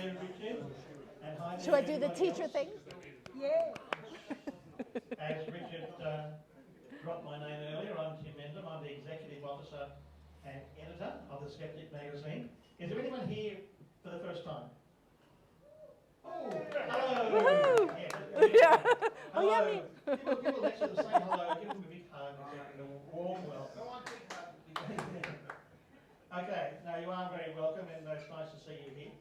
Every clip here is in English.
there, Richard. And hi there. Should I do the teacher thing? Yeah. As Richard dropped my name earlier, I'm Tim Mendham. I'm the Executive Officer and Editor of the Skeptic magazine. Is there anyone here for the first time? Oh, hello! Woohoo! Yeah. Oh, yeah, me. People next to them say hello. Give them a big hug and a warm welcome. Okay, now you are very welcome, and it's nice to see you here.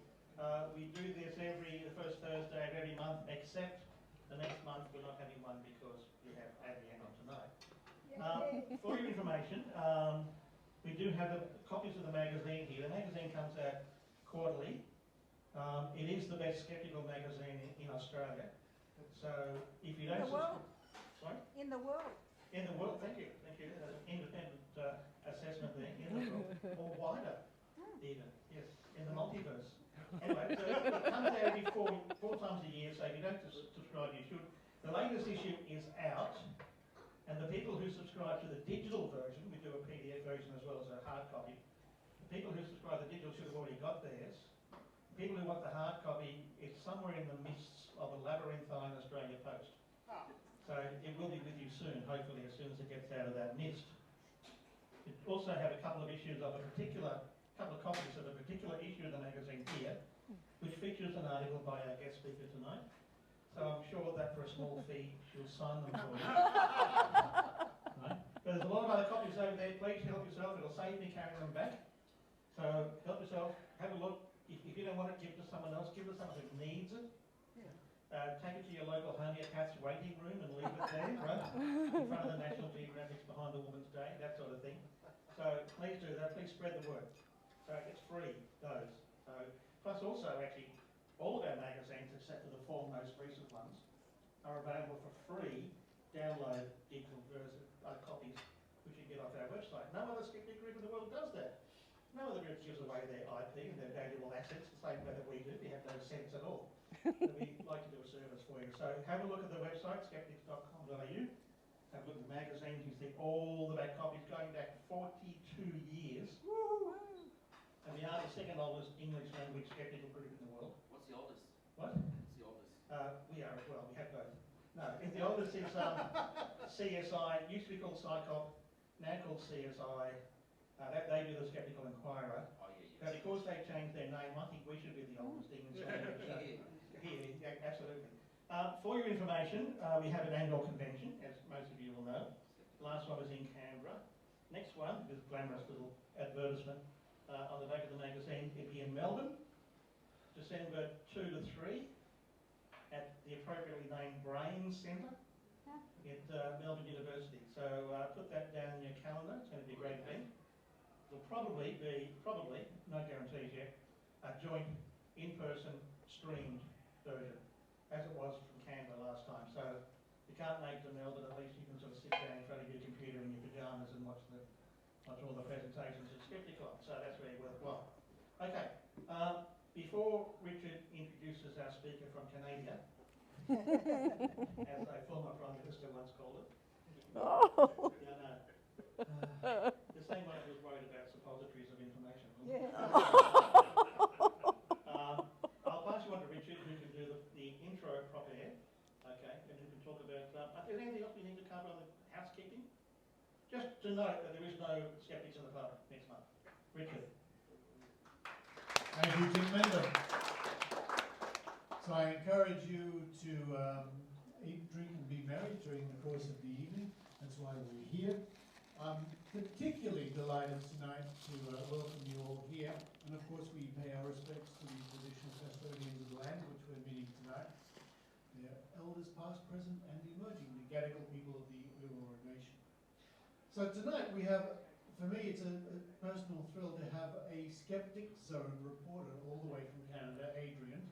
We do this the first Thursday of every month, except the next month we're not having one because we have Adrienne on tonight. For your information, we do have copies of the magazine here. The magazine comes out quarterly. It is the best skeptical magazine in Australia. So if you don't... In the world. Sorry? In the world. In the world, thank you. Thank you. That's an independent assessment there. In the world. Or wider, even. Yes, in the multiverse. Anyway, so it comes out every four times a year, so if you don't subscribe, you should. The latest issue is out, and the people who subscribe to the digital version, we do a PDF version as well as a hard copy, the people who subscribe to the digital should have already got theirs. The people who want the hard copy, it's somewhere in the mists of the labyrinthine Australia Post. So it will be with you soon, hopefully, as soon as it gets out of that mist. We also have a couple of issues of couple of copies of a particular issue of the magazine here, which features an article by our guest speaker tonight. So I'm sure that for a small fee, she'll sign them for you. Right? But there's a lot of other copies over there. Please help yourself. It'll save me carrying them back. So help yourself. Have a look. If you don't want it, give it to someone else. Give it to someone who needs it. Take it to your local homeopath's waiting room and leave it there, right? In front of the National Geographic's Behind the Woman's Day, that sort of thing. So please do that. Please spread the word. So it's free, those. So, plus also, actually, all of our magazines, except for the four most recent ones, are available for free download digital copies, which you get off our website. No other skeptic group in the world does that. No other group gives away their IP and their valuable assets the same way that we do. We have no sense at all. But we like to do a service for you. So have a look at the website, skeptics.com.au. Have a look at the magazines. You see all the back copies going back 42 years. Woo! And we are the second oldest English language skeptical group in the world. What's the oldest? What? What's the oldest? We are as well. We have both. No, the oldest is CSI. Used to be called Psychop, now called CSI. They do the Skeptical Inquirer. Oh, yeah, But because they changed their name, I think we should be the oldest English language. Yeah, absolutely. For your information, we have an annual convention, as most of you will know. The last one was in Canberra. Next one, this glamorous little advertisement on the back of the magazine, will be in Melbourne, December 2 to 3, at the appropriately named Brain Centre at Melbourne University. So put that down in your calendar. It's going to be a great event. It'll probably be, no guarantees yet, a joint in-person streamed version, as it was from Canberra last time. So if you can't make it to Melbourne, at least you can sort of sit down in front of your computer in your pyjamas and watch all the presentations at Skepticon. So that's very worthwhile. Okay, before Richard introduces our speaker from Canada, as a former Prime Minister once called it. Oh. Yeah, no. The same one who was worried about suppositories of information. Yeah. I'll pass you on to Richard, who can do the intro proper air, okay, and who can talk about. Is there anything else we need to cover on the housekeeping? Just to note that there is no Skeptics in the Pub next month. Richard. Thank you, Tim Mendham. So I encourage you to eat, drink and be merry during the course of the evening. That's why we're here. I'm particularly delighted tonight to welcome you all here. And of course we pay our respects to the traditional custodians of the land which we're meeting tonight. Their elders past, present and emerging, the Gadigal people of the Eora Nation. So tonight we have, for me it's a personal thrill to have a Skeptic Zone reporter all the way from Canada, Adrienne,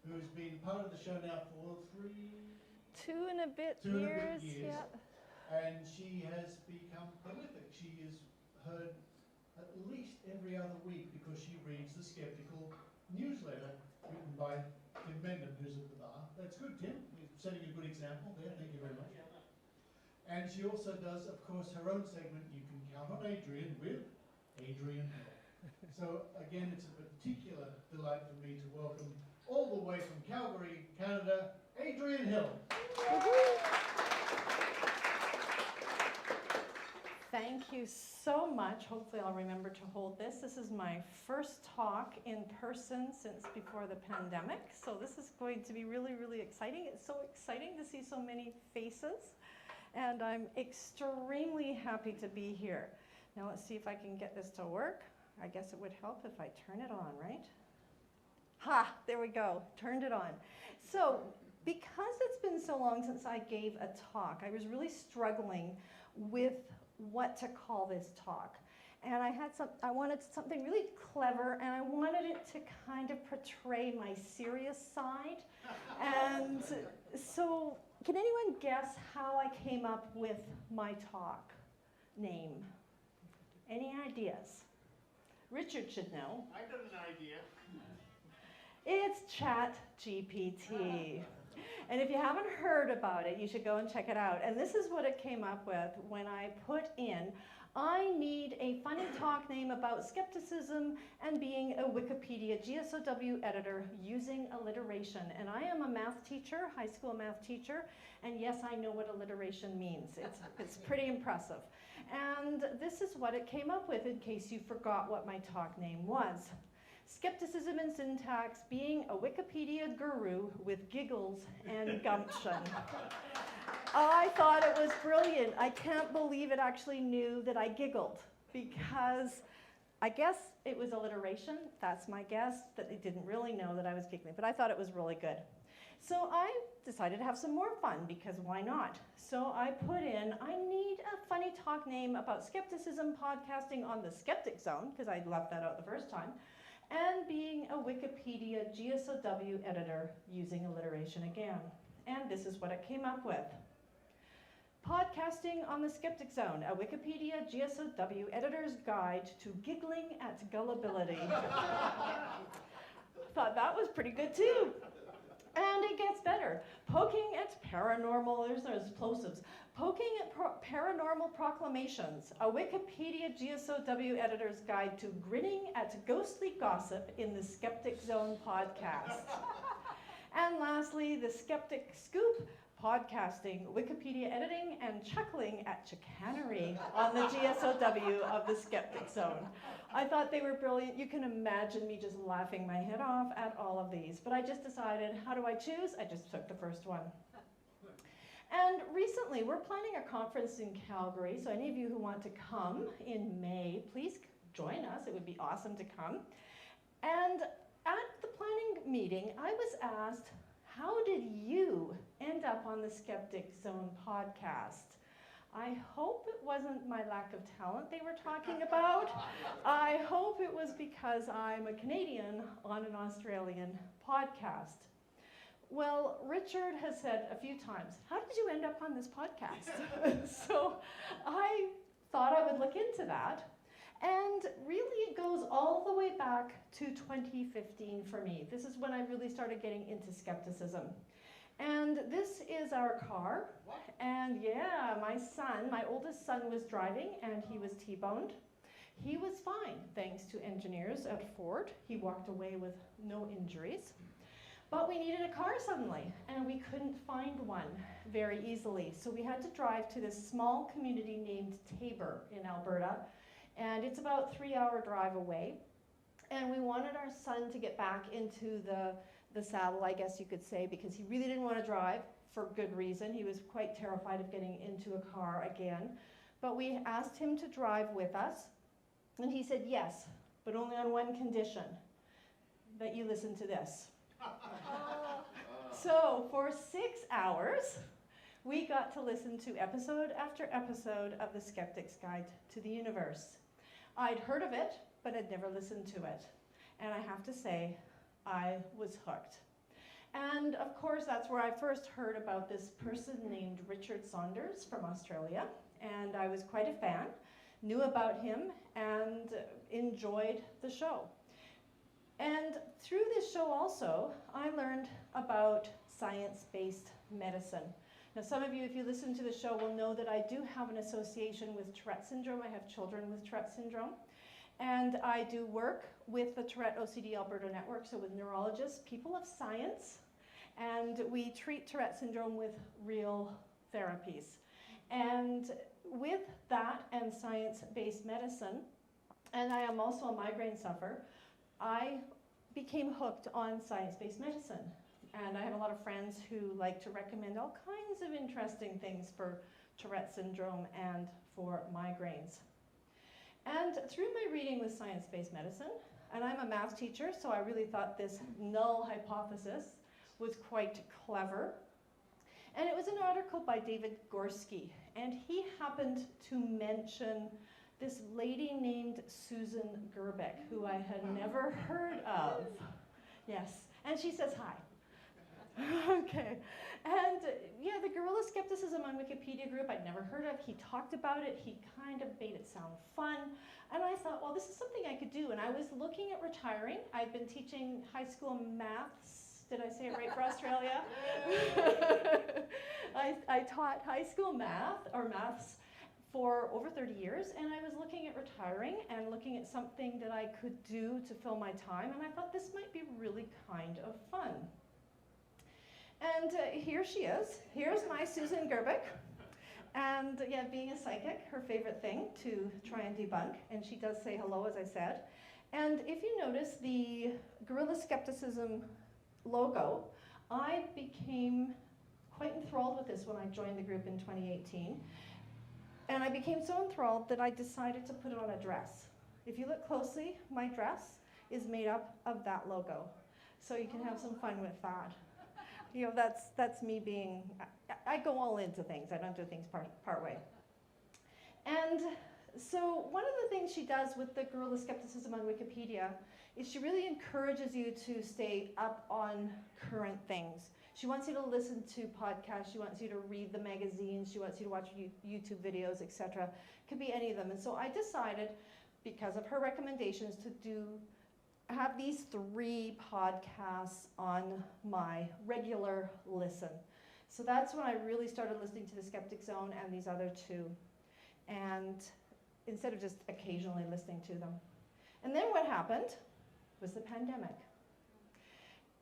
who's been part of the show now for Two and a bit years. Yeah. And she has become prolific. She is heard at least every other week because she reads the Skeptical newsletter written by Tim Mendham, who's at the bar. That's good, Tim. You're setting a good example there. Thank you very much. And she also does, of course, her own segment, You Can Count on Adrienne, with Adrienne Hill. So again, it's a particular delight for me to welcome all the way from Calgary, Canada, Adrienne Hill. Thank you so much. Hopefully I'll remember to hold this. This is my first talk in person since before the pandemic. So this is going to be really, really exciting. It's so exciting to see so many faces. And I'm extremely happy to be here. Now let's see if I can get this to work. I guess it would help if I turn it on, right? Ha, there we go, turned it on. So because it's been so long since I gave a talk, I was really struggling with what to call this talk. And I wanted something really clever, and I wanted it to kind of portray my serious side. And so can anyone guess how I came up with my talk name? Any ideas? Richard should know. I got an idea. It's ChatGPT. And if you haven't heard about it, you should go and check it out. And this is what it came up with when I put in, I need a funny talk name about skepticism and being a Wikipedia GSOW editor using alliteration. And I am a math teacher, high school math teacher, and yes, I know what alliteration means. It's pretty impressive. And this is what it came up with in case you forgot what my talk name was. Skepticism and Syntax, being a Wikipedia guru with Giggles and Gumption. I thought it was brilliant. I can't believe it actually knew that I giggled, because I guess it was alliteration. That's my guess, that it didn't really know that I was giggling, but I thought it was really good. So I decided to have some more fun, because why not? So I put in, I need a funny talk name about skepticism podcasting on the Skeptic Zone, because I left that out the first time, and being a Wikipedia GSOW editor using alliteration again. And this is what it came up with. Podcasting on the Skeptic Zone, a Wikipedia GSOW editor's guide to giggling at gullibility. Thought that was pretty good too. And it gets better. Poking at paranormal, there's those plosives. Poking at paranormal proclamations, a Wikipedia GSOW editor's guide to grinning at ghostly gossip in the Skeptic Zone podcast. And lastly, the Skeptic Scoop, podcasting, Wikipedia editing, and chuckling at chicanery on the GSOW of the Skeptic Zone. I thought they were brilliant. You can imagine me just laughing my head off at all of these. But I just decided, how do I choose? I just took the first one. And recently, we're planning a conference in Calgary, so any of you who want to come in May, please join us. It would be awesome to come. And at the planning meeting, I was asked, how did you end up on the Skeptic Zone podcast? I hope it wasn't my lack of talent they were talking about. I hope it was because I'm a Canadian on an Australian podcast. Well, Richard has said a few times, how did you end up on this podcast? So I thought I would look into that. And really it goes all the way back to 2015 for me. This is when I really started getting into skepticism. And this is our car. What? And yeah, my oldest son was driving and he was T-boned. He was fine, thanks to engineers at Ford. He walked away with no injuries. But we needed a car suddenly, and we couldn't find one very easily. So we had to drive to this small community named Tabor in Alberta, and it's about a 3-hour drive away. And we wanted our son to get back into the saddle, I guess you could say, because he really didn't want to drive for good reason. He was quite terrified of getting into a car again. But we asked him to drive with us, and he said yes, but only on one condition, that you listen to this. So for 6 hours, we got to listen to episode after episode of The Skeptic's Guide to the Universe. I'd heard of it, but I'd never listened to it. And I have to say, I was hooked. And of course, that's where I first heard about this person named Richard Saunders from Australia. And I was quite a fan, knew about him, and enjoyed the show. And through this show also, I learned about science-based medicine. Now some of you, if you listen to the show, will know that I do have an association with Tourette syndrome. I have children with Tourette syndrome. And I do work with the Tourette OCD Alberta Network, so with neurologists, people of science, and we treat Tourette syndrome with real therapies. And with that and science-based medicine, and I am also a migraine sufferer, I became hooked on science-based medicine. And I have a lot of friends who like to recommend all kinds of interesting things for Tourette syndrome and for migraines. And through my reading with science-based medicine, and I'm a math teacher, so I really thought this null hypothesis was quite clever. And it was an article by David Gorski, and he happened to mention this lady named Susan Gerbic, who I had never heard of. Yes, and she says hi. Okay, and yeah, the Guerilla Skepticism on Wikipedia group I'd never heard of. He talked about it, he kind of made it sound fun, and I thought, well, this is something I could do. And I was looking at retiring. I'd been teaching high school maths. Did I say it right for Australia? I taught high school maths for over 30 years, and I was looking at retiring and looking at something that I could do to fill my time, and I thought this might be really kind of fun. And here she is. Here's my Susan Gerbic. And yeah, being a psychic, her favorite thing to try and debunk, and she does say hello, as I said. And if you notice the Guerilla Skepticism logo, I became quite enthralled with this when I joined the group in 2018. And I became so enthralled that I decided to put it on a dress. If you look closely, my dress is made up of that logo. So you can have some fun with that. You know, that's me being, I go all into things. I don't do things part way. And so one of the things she does with the Guerilla Skepticism on Wikipedia is she really encourages you to stay up on current things. She wants you to listen to podcasts, she wants you to read the magazines, she wants you to watch YouTube videos, etc. Could be any of them. And so I decided, because of her recommendations, to have these 3 podcasts on my regular listen. So that's when I really started listening to the Skeptic Zone and these other 2. And instead of just occasionally listening to them. And then what happened was the pandemic.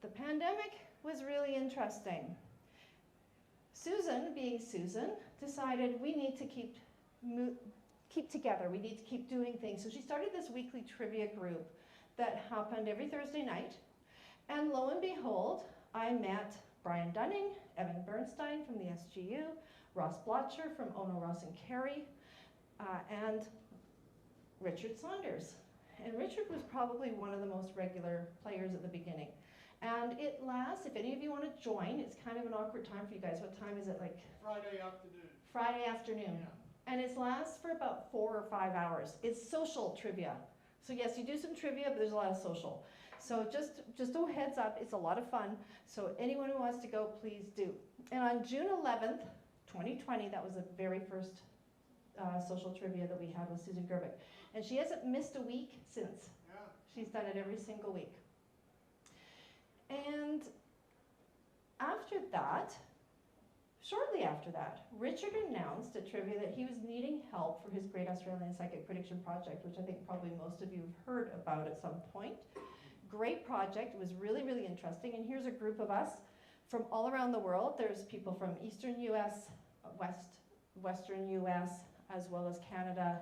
The pandemic was really interesting. Susan, being Susan, decided we need to keep together. We need to keep doing things. So she started this weekly trivia group that happened every Thursday night. And lo and behold, I met Brian Dunning, Evan Bernstein from the SGU, Ross Blotcher from Ono, Ross and Carey, and Richard Saunders. And Richard was probably one of the most regular players at the beginning. And it lasts, if any of you want to join, it's kind of an awkward time for you guys. What time is it, like? Friday afternoon. Friday afternoon. Yeah. And it lasts for about 4 or 5 hours. It's social trivia. So yes, you do some trivia, but there's a lot of social. So just a heads up, it's a lot of fun. So anyone who wants to go, please do. And on June 11th, 2020, that was the very first social trivia that we had with Susan Gerbic. And she hasn't missed a week since. Yeah. She's done it every single week. And after that, shortly after that, Richard announced at trivia that he was needing help for his Great Australian Psychic Prediction Project, which I think probably most of you have heard about at some point. Great project. It was really, really interesting. And here's a group of us from all around the world. There's people from Eastern US, Western US, as well as Canada,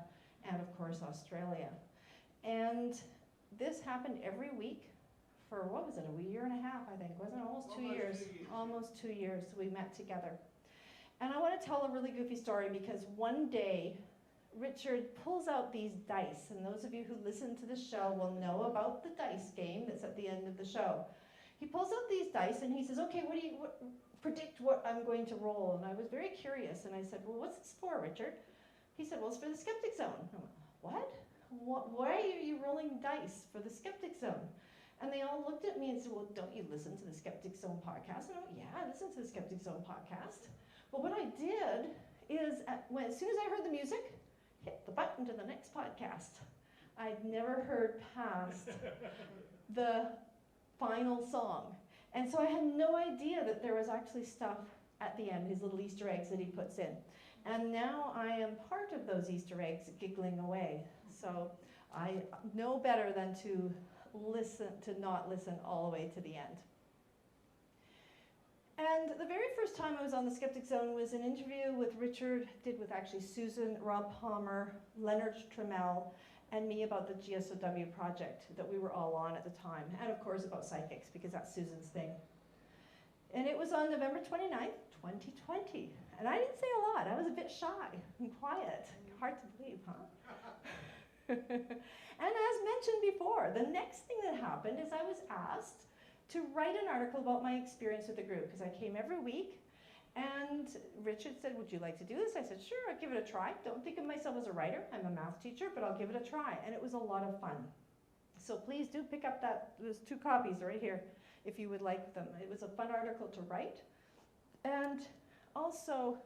and of course Australia. And this happened every week for, what was it, a year and a half, I think, wasn't it? Almost 2 years. Almost 2 years we met together. And I want to tell a really goofy story because one day Richard pulls out these dice, and those of you who listen to the show will know about the dice game that's at the end of the show. He pulls out these dice and he says, okay, predict what I'm going to roll. And I was very curious, and I said, well, what's this for, Richard? He said, well, it's for the Skeptic Zone. I went, what? Why are you rolling dice for the Skeptic Zone? And they all looked at me and said, well, don't you listen to the Skeptic Zone podcast? And I went, yeah, I listen to the Skeptic Zone podcast. But what I did is, as soon as I heard the music, hit the button to the next podcast. I'd never heard past the final song. And so I had no idea that there was actually stuff at the end, his little Easter eggs that he puts in. And now I am part of those Easter eggs giggling away. So I know better than to not listen all the way to the end. And the very first time I was on the Skeptic Zone was an interview with Richard, did with actually Susan, Rob Palmer, Leonard Trammell, and me about the GSOW project that we were all on at the time, and of course about psychics, because that's Susan's thing. And it was on November 29th, 2020. And I didn't say a lot. I was a bit shy and quiet. Hard to believe, huh? And as mentioned before, the next thing that happened is I was asked to write an article about my experience with the group, because I came every week, and Richard said, would you like to do this? I said, sure, I'll give it a try. Don't think of myself as a writer. I'm a math teacher, but I'll give it a try. And it was a lot of fun. So please do pick up there's 2 copies right here, if you would like them. It was a fun article to write. And also,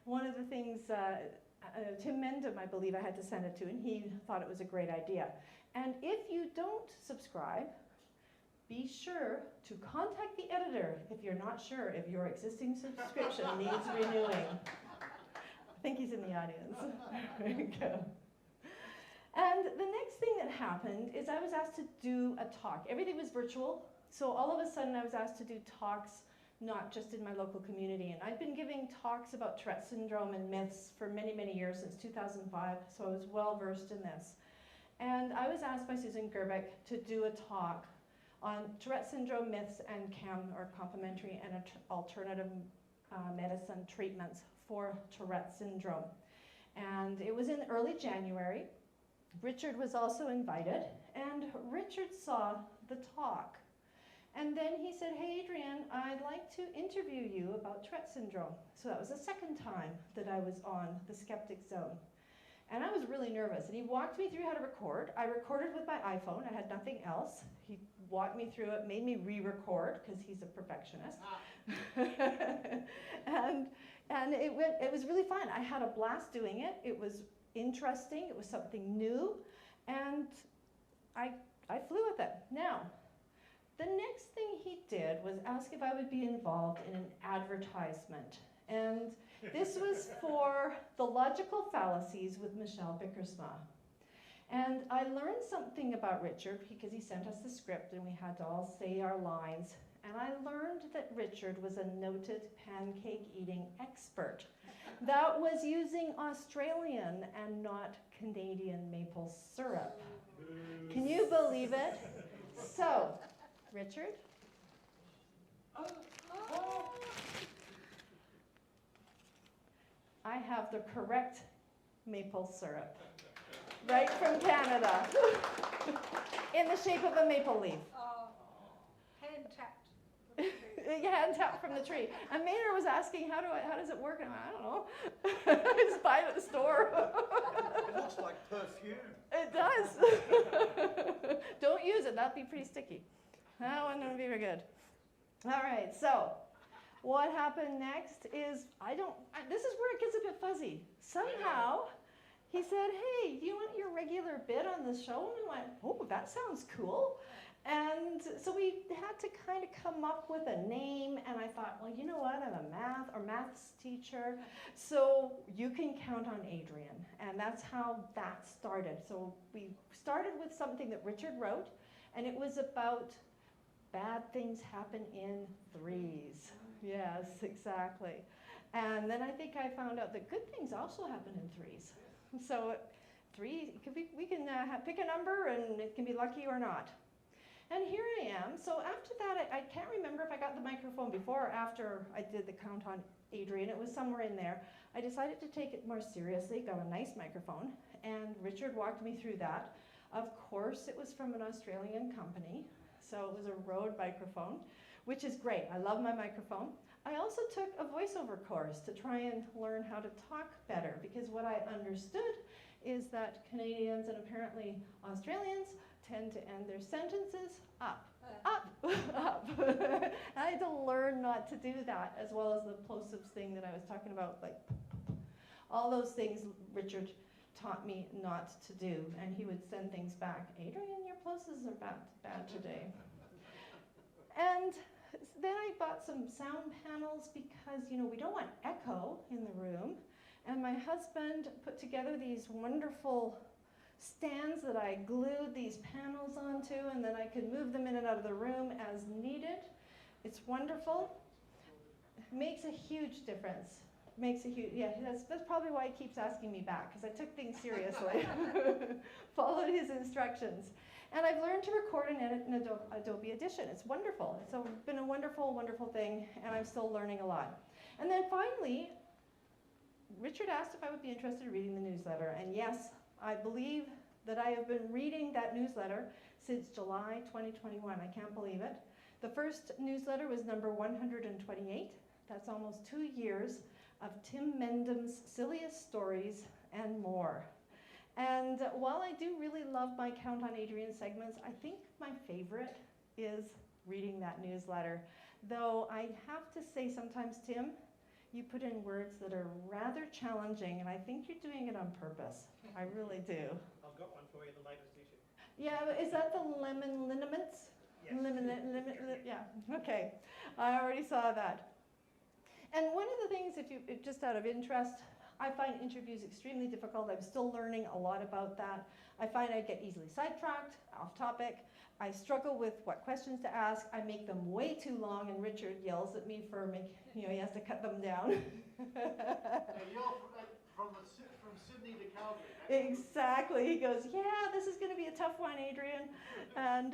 one of the things, Tim Mendham, I believe I had to send it to, and he thought it was a great idea. And if you don't subscribe, be sure to contact the editor if you're not sure if your existing subscription needs renewing. I think he's in the audience. There you go. And the next thing that happened is I was asked to do a talk. Everything was virtual, so all of a sudden I was asked to do talks not just in my local community. And I've been giving talks about Tourette syndrome and myths for many, many years, since 2005, so I was well versed in this. And I was asked by Susan Gerbic to do a talk on Tourette syndrome myths and or complementary and alternative medicine treatments for Tourette syndrome. And it was in early January. Richard was also invited, and Richard saw the talk. And then he said, hey, Adrienne, I'd like to interview you about Tourette syndrome. So that was the second time that I was on the Skeptic Zone. And I was really nervous. And he walked me through how to record. I recorded with my iPhone. I had nothing else. He walked me through it, made me re-record, because he's a perfectionist. and it was really fun. I had a blast doing it. It was interesting. It was something new. And I flew with it. Now, the next thing he did was ask if I would be involved in an advertisement. And this was for the logical fallacies with Michelle Bickersma. And I learned something about Richard because he sent us the script and we had to all say our lines. And I learned that Richard was a noted pancake eating expert that was using Australian and not Canadian maple syrup. Can you believe it? So, Richard? I have the correct maple syrup, right from Canada, in the shape of a maple leaf. Hand-tapped. Hand tapped from the tree. And Maynard was asking, how does it work? And I don't know. I just buy it at the store. It looks like perfume. It does. Don't use it. That'd be pretty sticky. That wouldn't be very good. All right, so what happened next is, this is where it gets a bit fuzzy. Somehow, he said, hey, do you want your regular bit on the show? And I went, oh, that sounds cool. And so we had to kind of come up with a name, and I thought, well, you know what, I'm a maths teacher, so you can count on Adrienne. And that's how that started. So we started with something that Richard wrote, and it was about bad things happen in threes. Yes, exactly. And then I think I found out that good things also happen in threes. So we can pick a number, and it can be lucky or not. And here I am. So after that, I can't remember if I got the microphone before or after I did the count on Adrienne. It was somewhere in there. I decided to take it more seriously, got a nice microphone, and Richard walked me through that. Of course, it was from an Australian company, so it was a Rode microphone, which is great. I love my microphone. I also took a voiceover course to try and learn how to talk better, because what I understood is that Canadians and apparently Australians tend to end their sentences up, up, up. I had to learn not to do that, as well as the plosives thing that I was talking about, like all those things Richard taught me not to do, and he would send things back. Adrienne, your plosives are bad today. And then I bought some sound panels because, we don't want echo in the room. And my husband put together these wonderful stands that I glued these panels onto, and then I could move them in and out of the room as needed. It's wonderful. Makes a huge difference. Makes a huge, yeah, that's probably why he keeps asking me back, because I took things seriously. Followed his instructions. And I've learned to record and edit in Adobe Audition. It's wonderful. It's been a wonderful, wonderful thing, and I'm still learning a lot. And then finally, Richard asked if I would be interested in reading the newsletter, and yes, I believe that I have been reading that newsletter since July 2021. I can't believe it. The first newsletter was number 128. That's almost 2 years of Tim Mendham's silliest stories and more. And while I do really love my Count on Adrienne segments, I think my favorite is reading that newsletter. Though I have to say sometimes, Tim, you put in words that are rather challenging, and I think you're doing it on purpose. I really do. I've got one for you in the latest issue. Yeah, is that the lemon liniments? Yes. Yeah, okay. I already saw that. And one of the things, if just out of interest, I find interviews extremely difficult. I'm still learning a lot about that. I find I get easily sidetracked, off topic. I struggle with what questions to ask. I make them way too long, and Richard yells at me for he has to cut them down. And you're from Sydney to Calgary. Exactly. He goes, yeah, this is going to be a tough one, Adrienne, and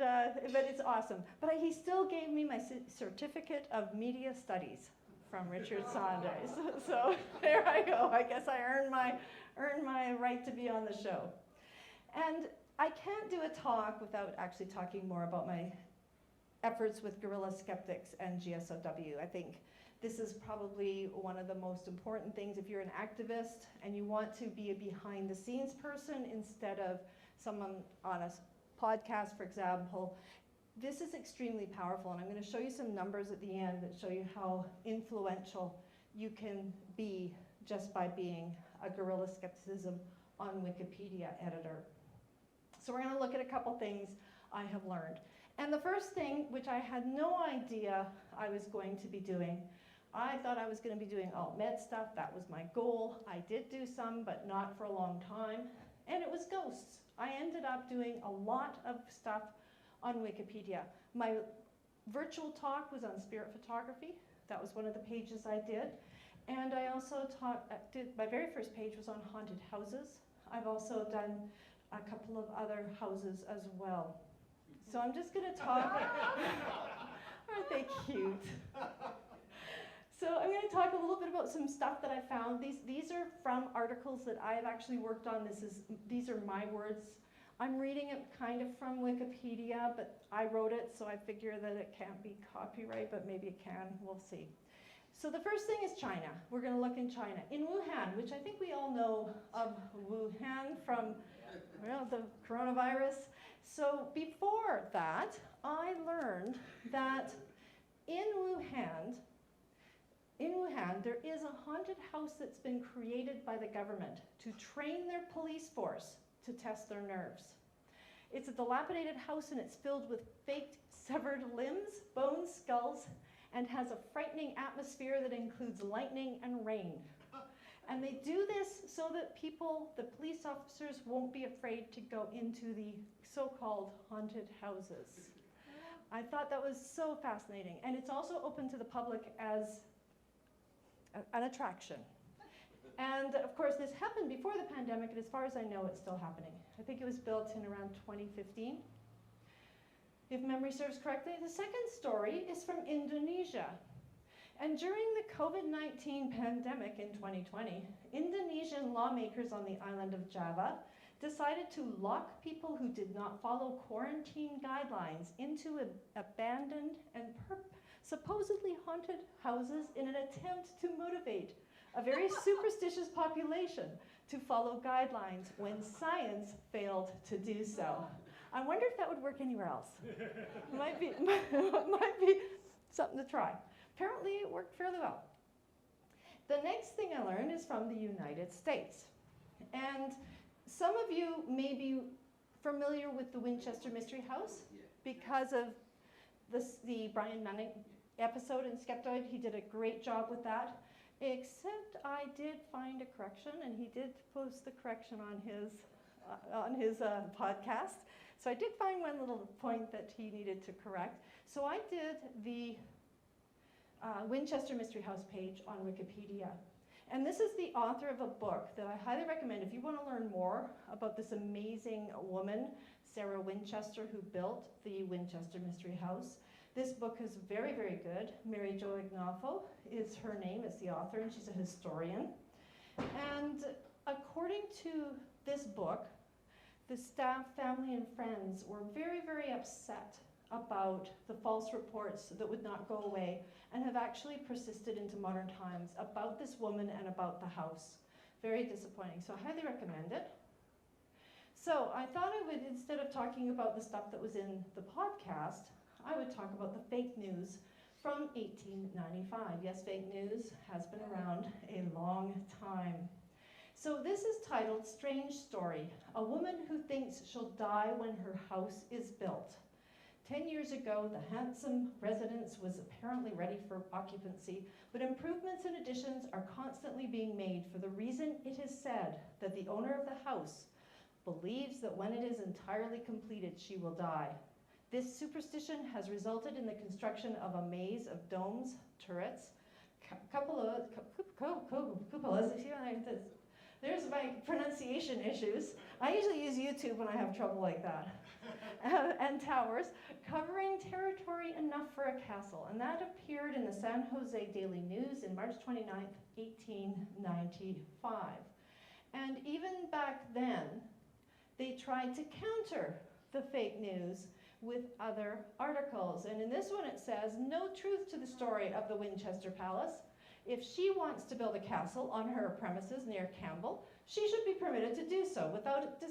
but it's awesome. But he still gave me my certificate of media studies from Richard Saunders. So there I go. I guess I earned my right to be on the show. And I can't do a talk without actually talking more about my efforts with Guerilla Skeptics and GSOW. I think this is probably one of the most important things if you're an activist and you want to be a behind-the-scenes person instead of someone on a podcast, for example. This is extremely powerful, and I'm going to show you some numbers at the end that show you how influential you can be just by being a Guerilla Skepticism on Wikipedia editor. So we're going to look at a couple things I have learned. And the first thing, which I had no idea I was going to be doing, I thought I was going to be doing alt-med stuff. That was my goal. I did do some, but not for a long time. And it was ghosts. I ended up doing a lot of stuff on Wikipedia. My virtual talk was on spirit photography. That was one of the pages I did. And I also my very first page was on haunted houses. I've also done a couple of other houses as well. So I'm just going to talk. Aren't they cute? So I'm going to talk a little bit about some stuff that I found. These are from articles that I've actually worked on. These are my words. I'm reading it kind of from Wikipedia, but I wrote it, so I figure that it can't be copyright, but maybe it can. We'll see. So the first thing is China. We're going to look in China. In Wuhan, which I think we all know of Wuhan from the coronavirus. So before that, I learned that in Wuhan, there is a haunted house that's been created by the government to train their police force to test their nerves. It's a dilapidated house, and it's filled with faked severed limbs, bones, skulls, and has a frightening atmosphere that includes lightning and rain. And they do this so that the police officers, won't be afraid to go into the so-called haunted houses. I thought that was so fascinating. And it's also open to the public as an attraction. And of course, this happened before the pandemic, and as far as I know, it's still happening. I think it was built in around 2015, if memory serves correctly. The second story is from Indonesia. And during the COVID-19 pandemic in 2020, Indonesian lawmakers on the island of Java decided to lock people who did not follow quarantine guidelines into abandoned and supposedly haunted houses in an attempt to motivate a very superstitious population to follow guidelines when science failed to do so. I wonder if that would work anywhere else. might be something to try. Apparently it worked fairly well. The next thing I learned is from the United States. And some of you may be familiar with the Winchester Mystery House because of the Brian Nunning episode in Skeptoid. He did a great job with that. except I did find a correction, and he did post the correction on his podcast. So I did find one little point that he needed to correct. So I did the Winchester Mystery House page on Wikipedia. And this is the author of a book that I highly recommend if you want to learn more about this amazing woman, Sarah Winchester, who built the Winchester Mystery House. This book is very, very good. Mary Jo Ignoffo is her name, is the author, and she's a historian. And according to this book, the staff, family, and friends were very, very upset about the false reports that would not go away and have actually persisted into modern times about this woman and about the house. Very disappointing, so I highly recommend it. So I thought I would, instead of talking about the stuff that was in the podcast, I would talk about the fake news from 1895. Yes, fake news has been around a long time. So this is titled Strange Story, a woman who thinks she'll die when her house is built. 10 years ago, the handsome residence was apparently ready for occupancy, but improvements and additions are constantly being made for the reason it is said that the owner of the house believes that when it is entirely completed, she will die. This superstition has resulted in the construction of a maze of domes, turrets, cupolas, there's my pronunciation issues. I usually use YouTube when I have trouble like that. And towers, covering territory enough for a castle. And that appeared in the San Jose Daily News in March 29th, 1895. And even back then, they tried to counter the fake news with other articles. And in this one it says, no truth to the story of the Winchester Palace. If she wants to build a castle on her premises near Campbell, she should be permitted to do so without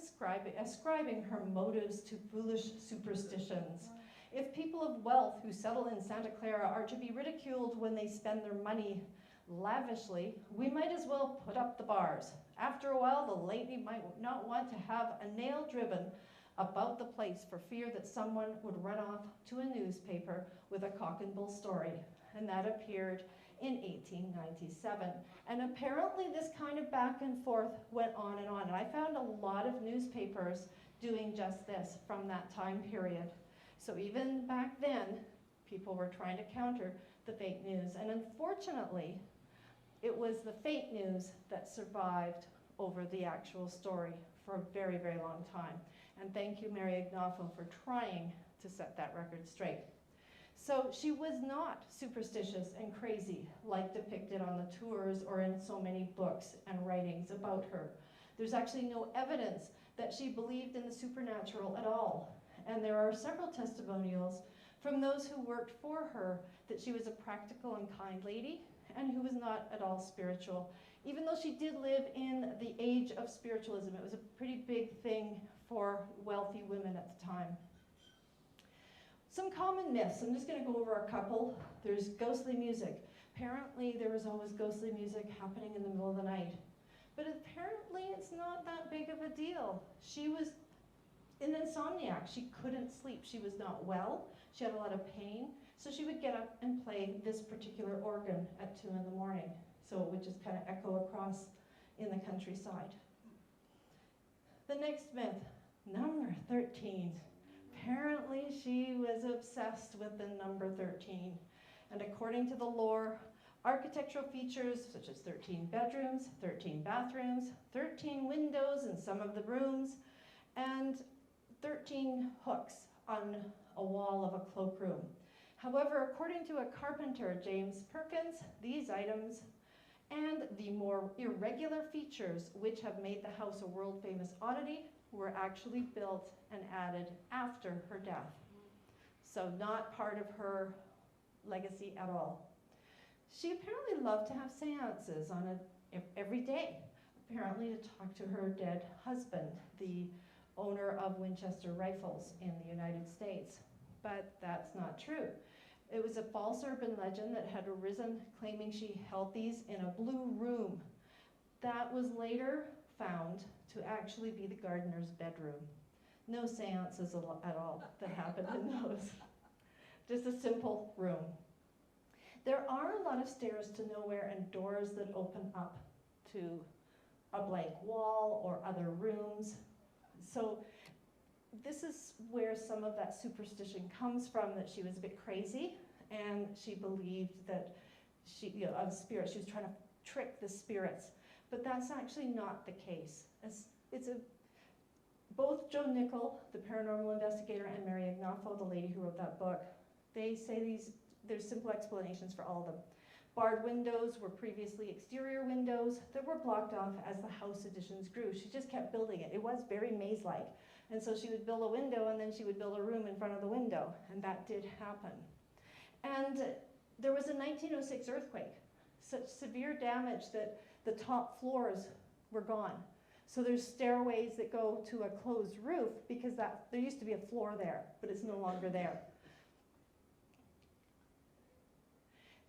ascribing her motives to foolish superstitions. If people of wealth who settle in Santa Clara are to be ridiculed when they spend their money lavishly, we might as well put up the bars. After a while, the lady might not want to have a nail driven about the place for fear that someone would run off to a newspaper with a cock and bull story. And that appeared in 1897. And apparently this kind of back and forth went on. And I found a lot of newspapers doing just this from that time period. So even back then, people were trying to counter the fake news. And unfortunately, it was the fake news that survived over the actual story for a very, very long time. And thank you, Mary Ignoffo, for trying to set that record straight. So she was not superstitious and crazy like depicted on the tours or in so many books and writings about her. There's actually no evidence that she believed in the supernatural at all. And there are several testimonials from those who worked for her that she was a practical and kind lady and who was not at all spiritual. Even though she did live in the age of spiritualism, it was a pretty big thing for wealthy women at the time. Some common myths. I'm just going to go over a couple. There's ghostly music. Apparently there was always ghostly music happening in the middle of the night. But apparently it's not that big of a deal. She was an insomniac. She couldn't sleep. She was not well. She had a lot of pain. So she would get up and play this particular organ at 2 in the morning. So it would just kind of echo across in the countryside. The next myth, number 13. Apparently she was obsessed with the number 13. And according to the lore, architectural features such as 13 bedrooms, 13 bathrooms, 13 windows in some of the rooms, and 13 hooks on a wall of a cloakroom. However, according to a carpenter, James Perkins, these items and the more irregular features which have made the house a world-famous oddity were actually built and added after her death. So not part of her legacy at all. She apparently loved to have seances every day, apparently to talk to her dead husband, the owner of Winchester Rifles in the United States. But that's not true. It was a false urban legend that had arisen claiming she held these in a blue room. That was later found to actually be the gardener's bedroom. No seances at all that happened in those. Just a simple room. There are a lot of stairs to nowhere and doors that open up to a blank wall or other rooms. So this is where some of that superstition comes from, that she was a bit crazy and she believed that of spirits, she was trying to trick the spirits. But that's actually not the case. Both Joe Nickel, the paranormal investigator, and Mary Ignaffo, the lady who wrote that book, they say there's simple explanations for all of them. Barred windows were previously exterior windows that were blocked off as the house additions grew. She just kept building it. It was very maze-like. And so she would build a window and then she would build a room in front of the window. And that did happen. And there was a 1906 earthquake, such severe damage that the top floors were gone. So there's stairways that go to a closed roof because there used to be a floor there, but it's no longer there.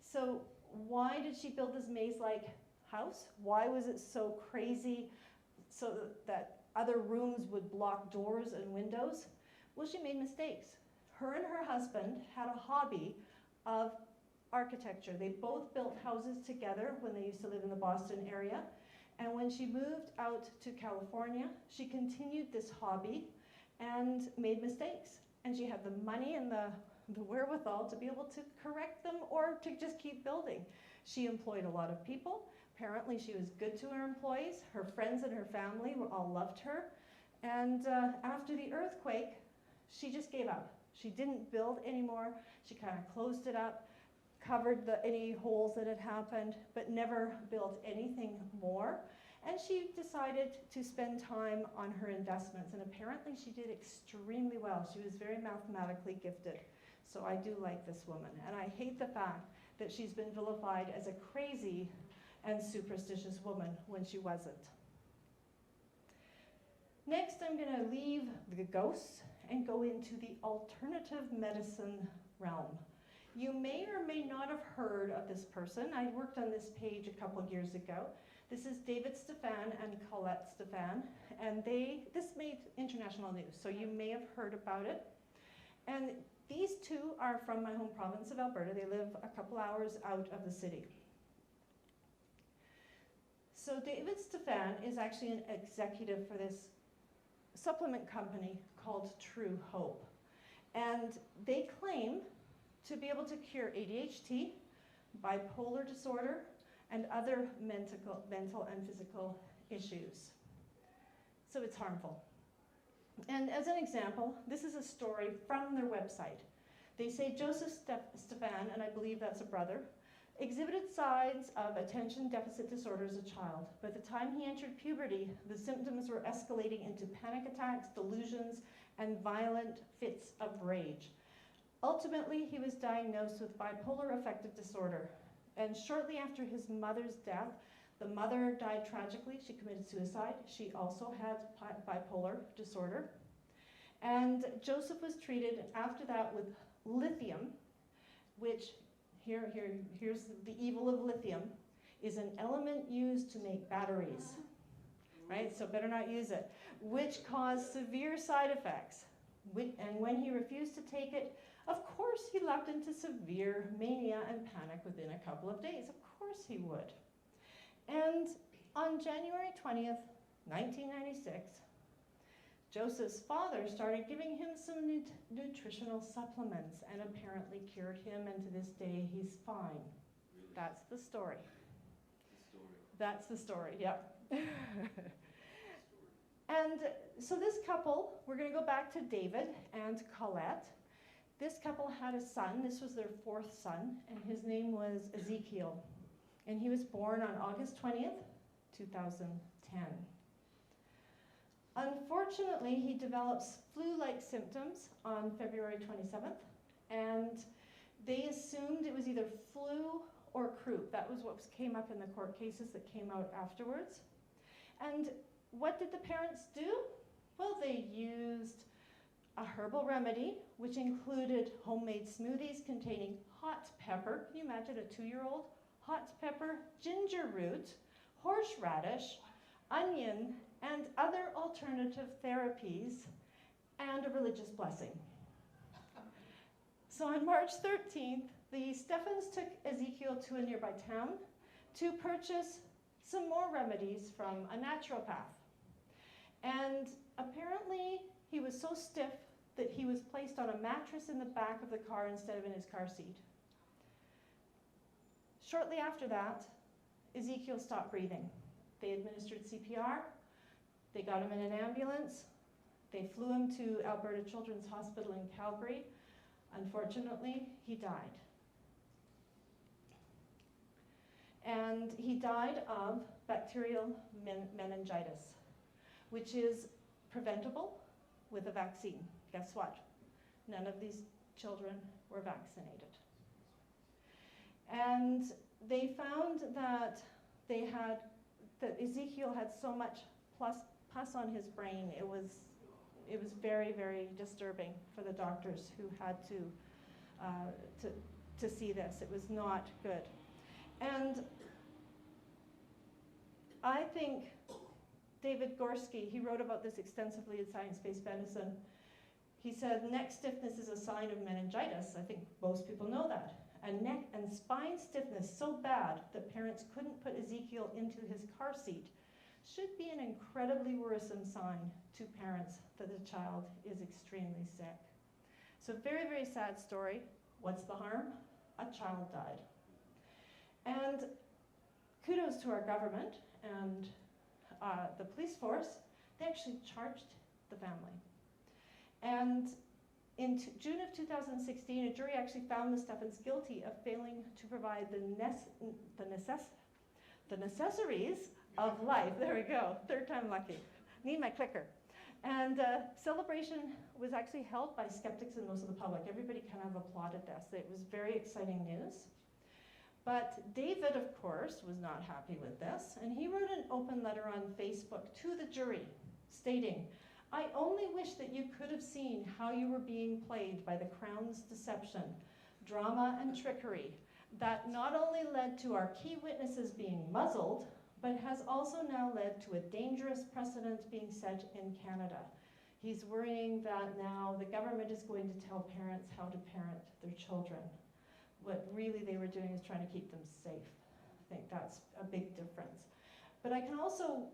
So why did she build this maze-like house? Why was it so crazy so that other rooms would block doors and windows? Well, she made mistakes. Her and her husband had a hobby of architecture. They both built houses together when they used to live in the Boston area. And when she moved out to California, she continued this hobby and made mistakes. And she had the money and the wherewithal to be able to correct them or to just keep building. She employed a lot of people. Apparently she was good to her employees. Her friends and her family all loved her. And after the earthquake, she just gave up. She didn't build anymore. She kind of closed it up, covered any holes that had happened, but never built anything more. And she decided to spend time on her investments, and apparently she did extremely well. She was very mathematically gifted. So I do like this woman, and I hate the fact that she's been vilified as a crazy and superstitious woman when she wasn't. Next, I'm going to leave the ghosts and go into the alternative medicine realm. You may or may not have heard of this person. I worked on this page a couple years ago. This is David Stefan and Colette Stefan, and this made international news, so you may have heard about it. And these two are from my home province of Alberta. They live a couple hours out of the city. So David Stefan is actually an executive for this supplement company called True Hope. And they claim to be able to cure ADHD, bipolar disorder, and other mental and physical issues. So it's harmful. And as an example, this is a story from their website. They say Joseph Stefan, and I believe that's a brother, exhibited signs of attention deficit disorder as a child. By the time he entered puberty, the symptoms were escalating into panic attacks, delusions, and violent fits of rage. Ultimately, he was diagnosed with bipolar affective disorder. And shortly after his mother's death, the mother died tragically. She committed suicide. She also had bipolar disorder. And Joseph was treated after that with lithium, which, here's the evil of lithium, is an element used to make batteries, right? So better not use it, which caused severe side effects. And when he refused to take it, of course he leapt into severe mania and panic within a couple of days. Of course he would. And on January 20th, 1996, Joseph's father started giving him some nutritional supplements and apparently cured him, and to this day he's fine. Really? That's the story. That's the story, yep. And so this couple, we're going to go back to David and Colette. This couple had a son. This was their fourth son, and his name was Ezekiel. And he was born on August 20th, 2010. Unfortunately, he develops flu-like symptoms on February 27th, and they assumed it was either flu or croup. That was what came up in the court cases that came out afterwards. And what did the parents do? Well, they used a herbal remedy, which included homemade smoothies containing hot pepper. Can you imagine a 2-year-old? Hot pepper, ginger root, horseradish, onion, and other alternative therapies, and a religious blessing. So on March 13th, the Stephens took Ezekiel to a nearby town to purchase some more remedies from a naturopath. And apparently he was so stiff that he was placed on a mattress in the back of the car instead of in his car seat. Shortly after that, Ezekiel stopped breathing. They administered CPR, they got him in an ambulance, they flew him to Alberta Children's Hospital in Calgary. Unfortunately, he died. And he died of bacterial meningitis, which is preventable with a vaccine. Guess what? None of these children were vaccinated. And they found that Ezekiel had so much pus on his brain. It was very, very disturbing for the doctors who had to see this. It was not good. And I think David Gorski, he wrote about this extensively in Science-Based Medicine. He said neck stiffness is a sign of meningitis. I think most people know that. And neck and spine stiffness so bad that parents couldn't put Ezekiel into his car seat should be an incredibly worrisome sign to parents that the child is extremely sick. So very, very sad story. What's the harm? A child died. And kudos to our government and the police force. They actually charged the family. And in June of 2016, a jury actually found the Stephens guilty of failing to provide the necessaries of life. There we go, third time lucky. Need my clicker. And celebration was actually held by skeptics and most of the public. Everybody kind of applauded this. It was very exciting news. But David, of course, was not happy with this, and he wrote an open letter on Facebook to the jury stating, "I only wish that you could have seen how you were being played by the Crown's deception, drama and trickery that not only led to our key witnesses being muzzled, but has also now led to a dangerous precedent being set in Canada." He's worrying that now the government is going to tell parents how to parent their children. What really they were doing is trying to keep them safe. I think that's a big difference. But I can also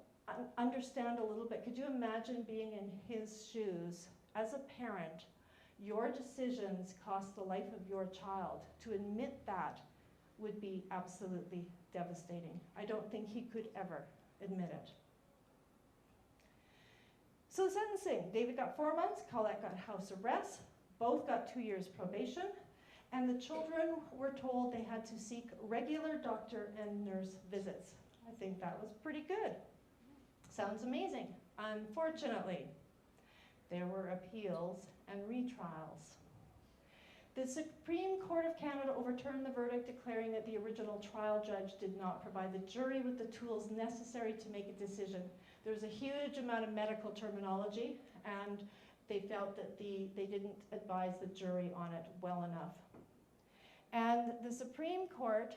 understand a little bit. Could you imagine being in his shoes as a parent? Your decisions cost the life of your child. To admit that would be absolutely devastating. I don't think he could ever admit it. So sentencing, David got 4 months, Colette got house arrest, both got 2 years probation, and the children were told they had to seek regular doctor and nurse visits. I think that was pretty good. Sounds amazing. Unfortunately, there were appeals and retrials. The Supreme Court of Canada overturned the verdict, declaring that the original trial judge did not provide the jury with the tools necessary to make a decision. There was a huge amount of medical terminology, and they felt that they didn't advise the jury on it well enough. And the Supreme Court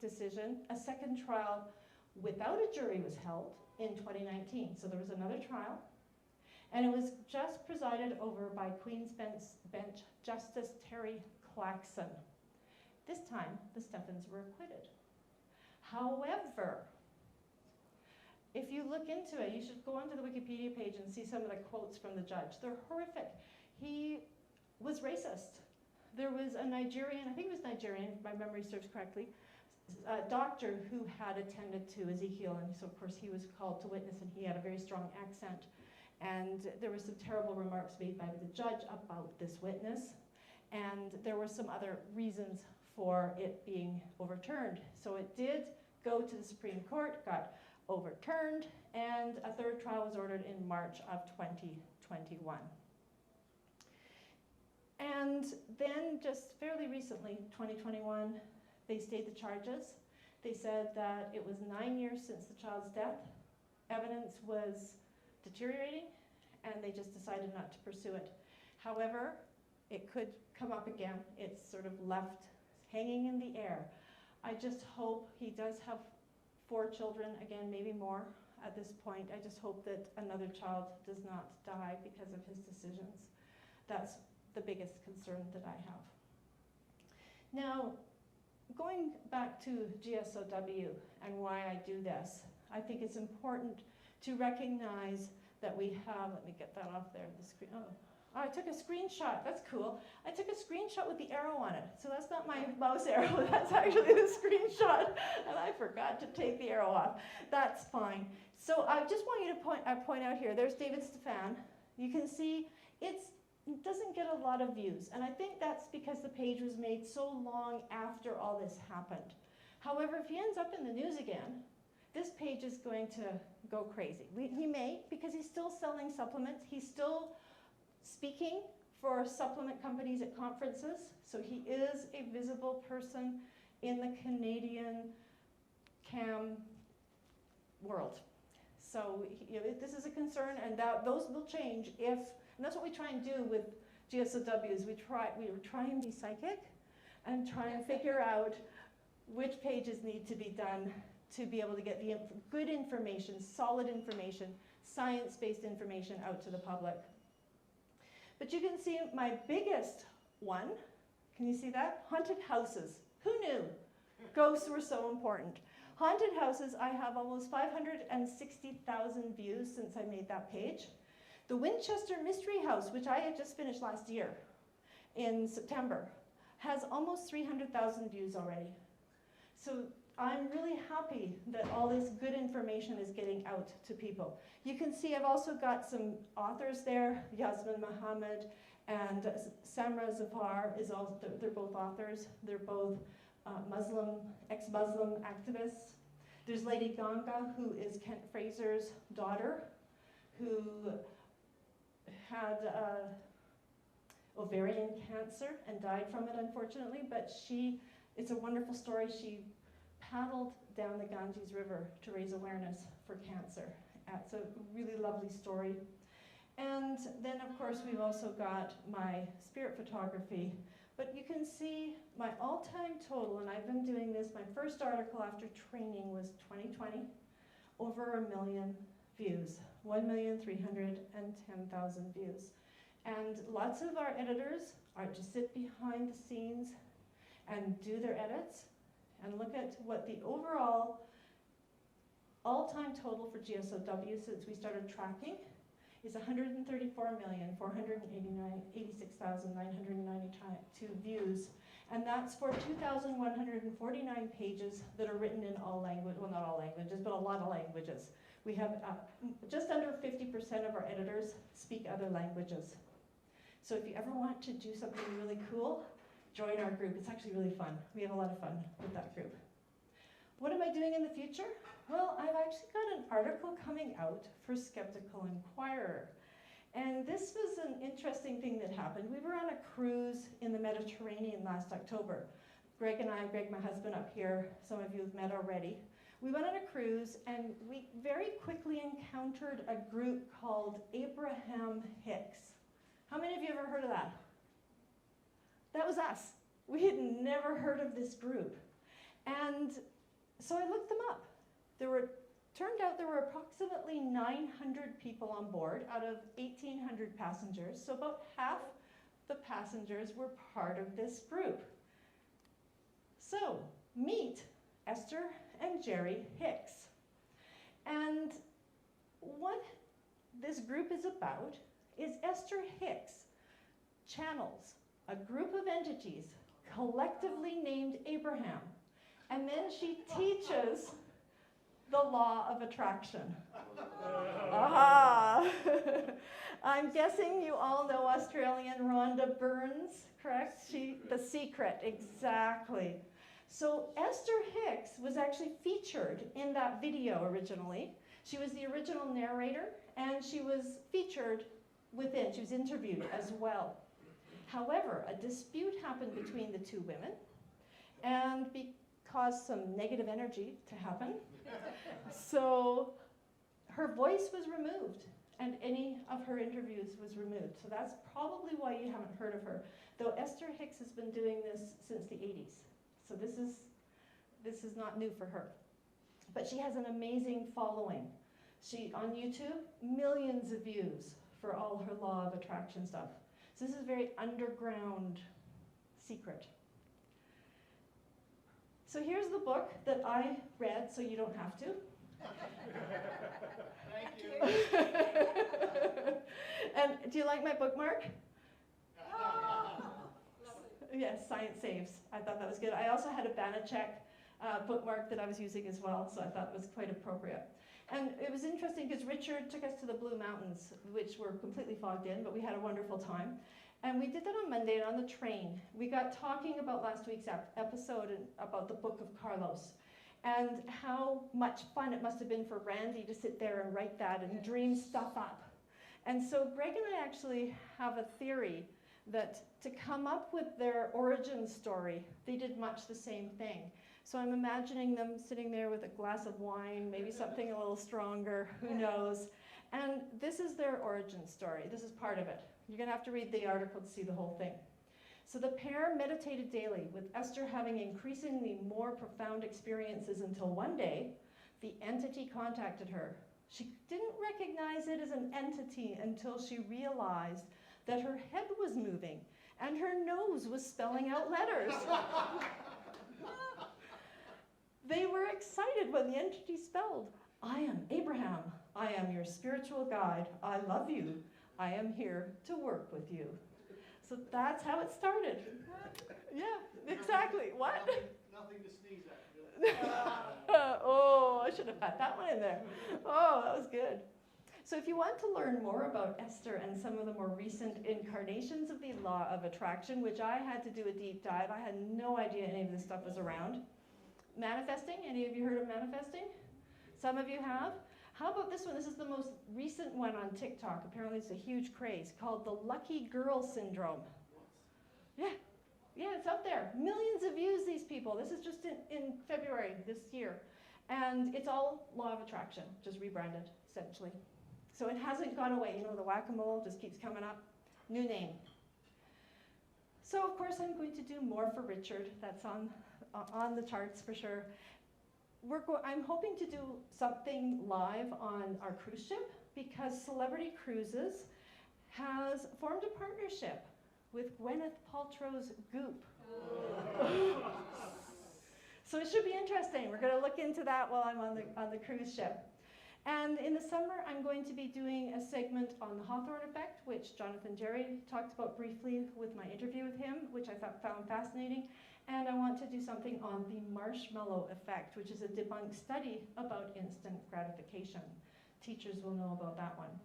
decision, a second trial without a jury was held in 2019. So there was another trial, and it was just presided over by Queen's Bench Justice Terry Claxon. This time, the Stephens were acquitted. However, if you look into it, you should go onto the Wikipedia page and see some of the quotes from the judge. They're horrific. He was racist. There was a Nigerian, I think it was Nigerian, if my memory serves correctly, a doctor who had attended to Ezekiel, and so of course he was called to witness, and he had a very strong accent. And there were some terrible remarks made by the judge about this witness, and there were some other reasons for it being overturned. So it did go to the Supreme Court, got overturned, and a third trial was ordered in March of 2021. And then just fairly recently, 2021, they stayed the charges. They said that it was 9 years since the child's death. Evidence was deteriorating, and they just decided not to pursue it. However, it could come up again. It's sort of left hanging in the air. I just hope he does have 4 children, again, maybe more at this point. I just hope that another child does not die because of his decisions. That's the biggest concern that I have. Now, going back to GSOW and why I do this, I think it's important to recognize that we have, let me get that off there, the screen, oh, I took a screenshot, that's cool. I took a screenshot with the arrow on it, so that's not my mouse arrow, that's actually the screenshot, and I forgot to take the arrow off. That's fine. So I just want you to point out here, there's David Stefan. You can see it doesn't get a lot of views, and I think that's because the page was made so long after all this happened. However, if he ends up in the news again, this page is going to go crazy. He may, because he's still selling supplements, he's still speaking for supplement companies at conferences, so he is a visible person in the Canadian CAM world. So this is a concern, and those will change if, and that's what we try and do with GSOWs. We try and be psychic and try and figure out which pages need to be done to be able to get the good information, solid information, science-based information out to the public. But you can see my biggest one, can you see that? Haunted houses. Who knew ghosts were so important? Haunted houses, I have almost 560,000 views since I made that page. The Winchester Mystery House, which I had just finished last year in September, has almost 300,000 views already. So I'm really happy that all this good information is getting out to people. You can see I've also got some authors there, Yasmin Mohammed and Samra Zafar is also, they're both authors. They're both ex-Muslim activists. There's Lady Ganga, who is Kent Fraser's daughter, who had ovarian cancer and died from it, unfortunately, but it's a wonderful story. She paddled down the Ganges River to raise awareness for cancer. It's a really lovely story. And then, of course, we've also got my spirit photography. But you can see my all-time total, and I've been doing this, my first article after training was 2020, over 1 million views, 1,310,000 views. And lots of our editors are to sit behind the scenes and do their edits and look at what the overall all-time total for GSOW since we started tracking is 134,486,992 views. And that's for 2,149 pages that are written in all languages, well, not all languages, but a lot of languages. We have just under 50% of our editors speak other languages. So if you ever want to do something really cool, join our group. It's actually really fun. We have a lot of fun with that group. What am I doing in the future? Well, I've actually got an article coming out for Skeptical Inquirer. And this was an interesting thing that happened. We were on a cruise in the Mediterranean last October. Greg, my husband up here, some of you have met already. We went on a cruise and we very quickly encountered a group called Abraham Hicks. How many of you ever heard of that? That was us. We had never heard of this group. And so I looked them up. Turned out there were approximately 900 people on board out of 1,800 passengers. So about half the passengers were part of this group. So meet Esther and Jerry Hicks. And what this group is about is Esther Hicks channels a group of entities collectively named Abraham. And then she teaches the law of attraction. Aha! I'm guessing you all know Australian Rhonda Byrne, correct? The Secret, exactly. So Esther Hicks was actually featured in that video originally. She was the original narrator, and she was featured within, she was interviewed as well. However, a dispute happened between the two women, and caused some negative energy to happen. So her voice was removed, and any of her interviews was removed. So that's probably why you haven't heard of her. Though Esther Hicks has been doing this since the 80s. So this is not new for her. But she has an amazing following. She, on YouTube, millions of views for all her law of attraction stuff. So this is a very underground secret. So here's the book that I read, so you don't have to. Thank you. And do you like my bookmark? Yes, Science Saves. I thought that was good. I also had a Banachek bookmark that I was using as well, so I thought it was quite appropriate. And it was interesting because Richard took us to the Blue Mountains, which were completely fogged in, but we had a wonderful time. And we did that on Monday and on the train. We got talking about last week's episode and about the Book of Carlos and how much fun it must have been for Randy to sit there and write that and dream stuff up. And so Greg and I actually have a theory that to come up with their origin story, they did much the same thing. So I'm imagining them sitting there with a glass of wine, maybe something a little stronger, who knows. And this is their origin story. This is part of it. You're going to have to read the article to see the whole thing. So the pair meditated daily, with Esther having increasingly more profound experiences until one day, the entity contacted her. She didn't recognize it as an entity until she realized that her head was moving and her nose was spelling out letters. They were excited when the entity spelled, "I am Abraham. I am your spiritual guide. I love you. I am here to work with you." So that's how it started. Yeah, exactly. What? Nothing to sneeze at, really. Oh, I should have had that one in there. Oh, that was good. So if you want to learn more about Esther and some of the more recent incarnations of the law of attraction, which I had to do a deep dive, I had no idea any of this stuff was around. Manifesting, any of you heard of manifesting? Some of you have? How about this one? This is the most recent one on TikTok. Apparently it's a huge craze, called the lucky girl syndrome. Yeah, it's up there. Millions of views, these people. This is just in February this year. And it's all law of attraction, just rebranded, essentially. So it hasn't gone away. You know, the whack-a-mole just keeps coming up. New name. So of course I'm going to do more for Richard. That's on the charts for sure. I'm hoping to do something live on our cruise ship because Celebrity Cruises has formed a partnership with Gwyneth Paltrow's Goop. So it should be interesting. We're going to look into that while I'm on the cruise ship. And in the summer, I'm going to be doing a segment on the Hawthorne effect, which Jonathan Jerry talked about briefly with my interview with him, which I found fascinating. And I want to do something on the marshmallow effect, which is a debunked study about instant gratification. Teachers will know about that one.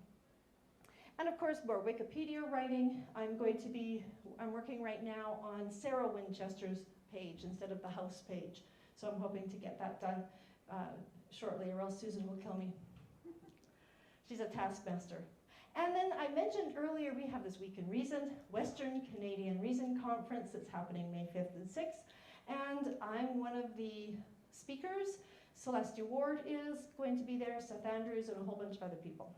And of course, more Wikipedia writing. I'm working right now on Sarah Winchester's page instead of the house page. So I'm hoping to get that done shortly, or else Susan will kill me. She's a taskmaster. And then I mentioned earlier, we have this Week in Reason, Western Canadian Reason Conference that's happening May 5th and 6th. And I'm one of the speakers. Celestia Ward is going to be there, Seth Andrews, and a whole bunch of other people.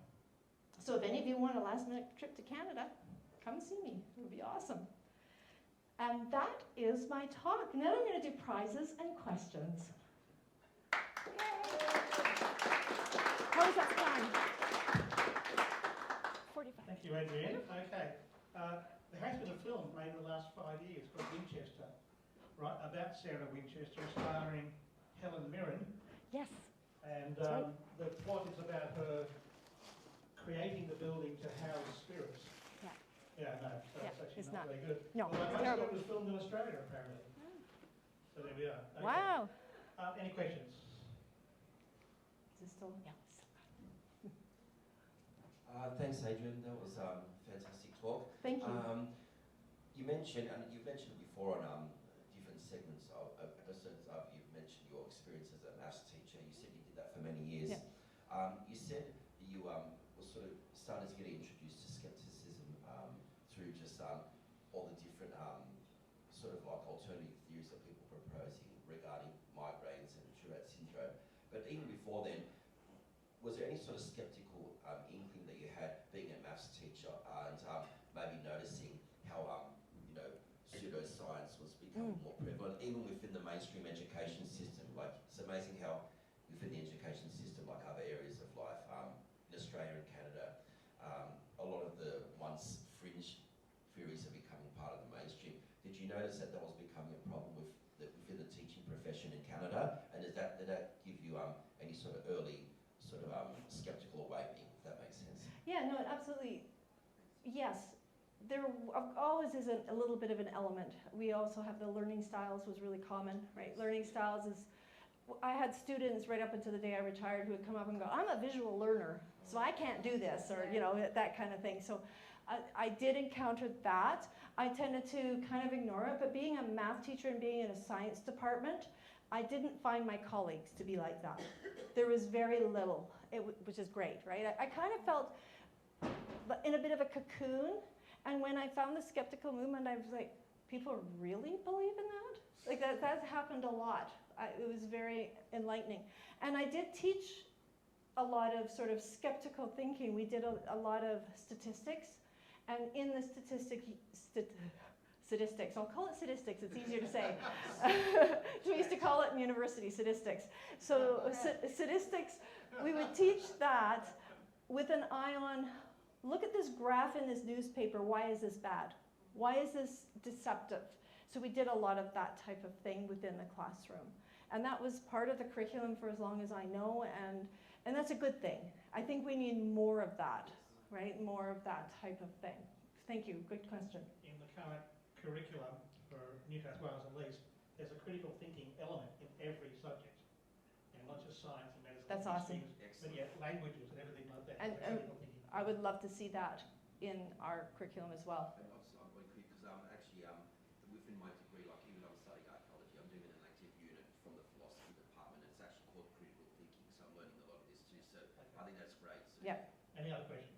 So if any of you want a last-minute trip to Canada, come see me. It would be awesome. And that is my talk. Now I'm going to do prizes and questions. How was that fun? 45. Thank you, Adrienne. Okay. There has been a film made in the last 5 years called Winchester, right, about Sarah Winchester, starring Helen Mirren. Yes. And That's right. the plot is about her creating the building to house spirits. Yeah. Yeah, no, so Yeah, it's actually it's not not. very good. No, Although it's most of terrible. it was filmed in Australia, apparently. So there we are. Okay. Wow. Any questions? Is it still? Yeah. Thanks, Adrienne. That was fantastic talk. Thank you. You mentioned, and you've mentioned before on different segments of episodes of, you've mentioned your experience as a maths teacher. You said you did that for many years. Yeah. You said that you were sort of started to get introduced to skepticism through just all the different sort of like alternative theories that people were proposing regarding migraines and Tourette syndrome. But even before then, was there any sort of skeptical inkling that you had being a maths teacher and maybe noticing how pseudoscience was becoming more prevalent, even within the mainstream education system? Like, it's amazing how within the education system, like other areas of life, in Australia and Canada, a lot of the once fringe theories are becoming part of the mainstream. Did you notice that that was becoming a problem within the teaching profession in yes, there always is a little bit of an element. We also have the learning styles was really common, right? Learning styles is, I had students right up until the day I retired who would come up and go, I'm a visual learner, so I can't do this, or you know, that kind of thing. So I did encounter that. I tended to kind of ignore it, but being a math teacher and being in a science department, I didn't find my colleagues to be like that. There was very little, which is great, right? I kind of felt in a bit of a cocoon, and when I found the skeptical movement, I was like, people really believe in that? Like that's happened a lot. It was very enlightening. And I did teach a lot of sort of skeptical thinking. We did a lot of statistics, and in the statistics, I'll call it statistics, it's easier to say. We used to call it in university, statistics. So statistics, we would teach that with an eye on, look at this graph in this newspaper, why is this bad? Why is this deceptive? So we did a lot of that type of thing within the classroom. And that was part of the curriculum for as long as I know, and that's a good thing. I think we need more of that, right? More of that type of thing. Thank you, good question. In the current curriculum for New South Wales at least, there's a critical thinking element in every subject. And not just science and medicine. That's awesome. But yeah, languages and everything like that. And critical thinking. I would love to see that in our curriculum as well. I'm going quick because actually within my degree, like even though I'm studying archaeology, I'm doing an elective unit from the philosophy department. It's actually called critical thinking, so I'm learning a lot of this too. So I think that's great. So Yeah. Any other questions?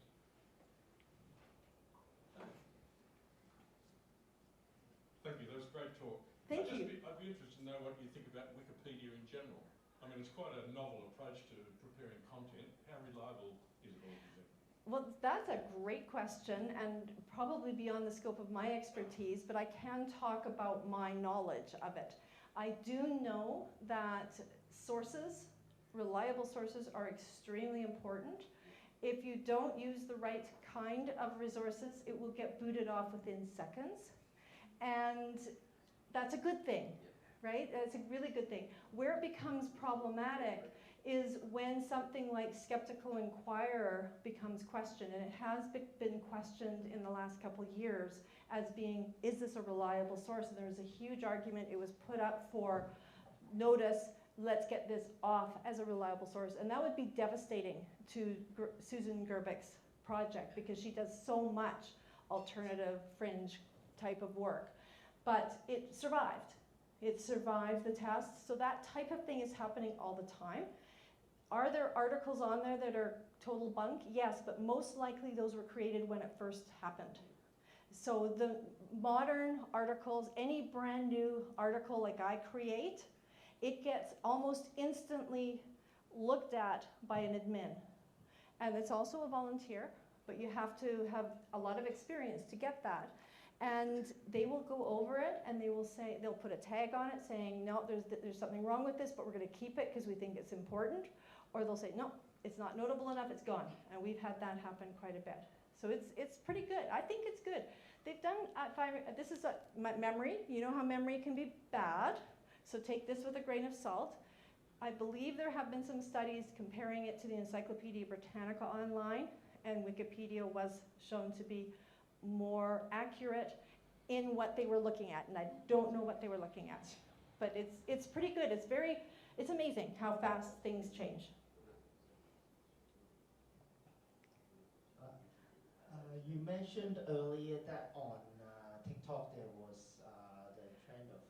Thank you, that was a great talk. Thank you. I'd be interested to know what you think about Wikipedia in general. I mean, it's quite a novel approach to preparing content. How reliable is it all, do you think? Well, that's a great question and probably beyond the scope of my expertise, but I can talk about my knowledge of it. I do know that sources, reliable sources, are extremely important. If you don't use the right kind of resources, it will get booted off within seconds. And that's a good thing, right? That's a really good thing. Where it becomes problematic is when something like Skeptical Inquirer becomes questioned, and it has been questioned in the last couple of years as being, is this a reliable source? And there was a huge argument. It was put up for notice, let's get this off as a reliable source. And that would be devastating to Susan Gerbic's project because she does so much alternative fringe type of work. But it survived. It survived the test. So that type of thing is happening all the time. Are there articles on there that are total bunk? Yes, but most likely those were created when it first happened. So the modern articles, any brand new article like I create, it gets almost instantly looked at by an admin. And it's also a volunteer, but you have to have a lot of experience to get that. And they will go over it and they will say, they'll put a tag on it saying, no, there's something wrong with this, but we're going to keep it because we think it's important. Or they'll say, no, it's not notable enough, it's gone. And we've had that happen quite a bit. So it's pretty good. I think it's good. They've done, this is memory. You know how memory can be bad. So take this with a grain of salt. I believe there have been some studies comparing it to the Encyclopedia Britannica online, and Wikipedia was shown to be more accurate in what they were looking at. And I don't know what they were looking at. But it's pretty good. It's amazing how fast things change. You mentioned earlier that on TikTok there was the trend of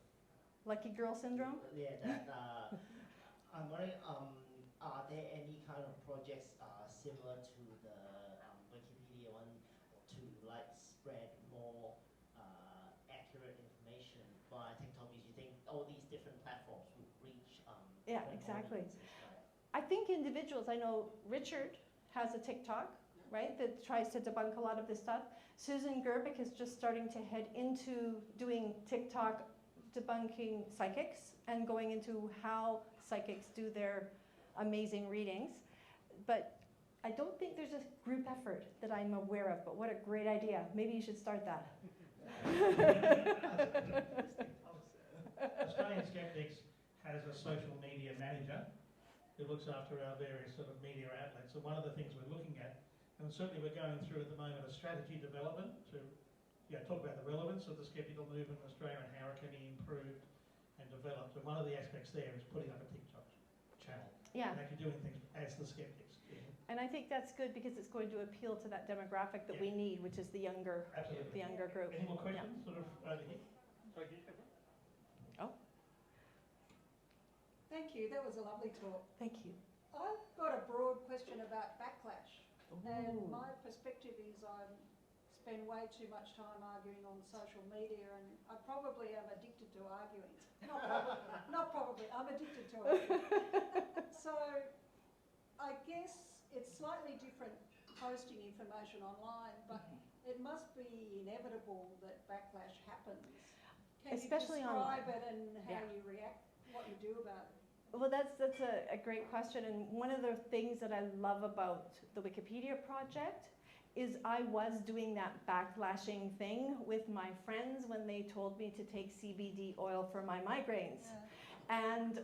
Lucky girl syndrome? yeah. That I'm wondering, are there any kind of projects similar to the Wikipedia one to like spread more accurate information via TikTok? Because you think all these different platforms would reach Yeah, different exactly. audiences, right? I think individuals, I know Richard has a TikTok, right, that tries to debunk a lot of this stuff. Susan Gerbic is just starting to head into doing TikTok debunking psychics and going into how psychics do their amazing readings. But I don't think there's a group effort that I'm aware of, but what a great idea. Maybe you should start that. Australian Skeptics has a social media manager who looks after our various sort of media outlets. So one of the things we're looking at, and And certainly we're going through at the moment a strategy development to talk about the relevance of the skeptical movement in Australia and how it can be improved and developed. And one of the aspects there is putting up a TikTok channel Yeah. and actually doing things as the skeptics. And I think that's good because it's going to appeal to that demographic that we need, which is the younger Absolutely. group. Any more questions sort of over here? Thank you, that was a lovely talk. Thank you. I've got a broad question about backlash. And my perspective is I spend way too much time arguing on social media, and I probably am addicted to arguing. Not probably, I'm addicted to it. So I guess it's slightly different posting information online, but it must be inevitable that backlash happens. Can Especially you describe online. it and how you react, what you do about it? Well, that's a great question, and one of the things that I love about the Wikipedia project is I was doing that backlashing thing with my friends when they told me to take CBD oil for my migraines,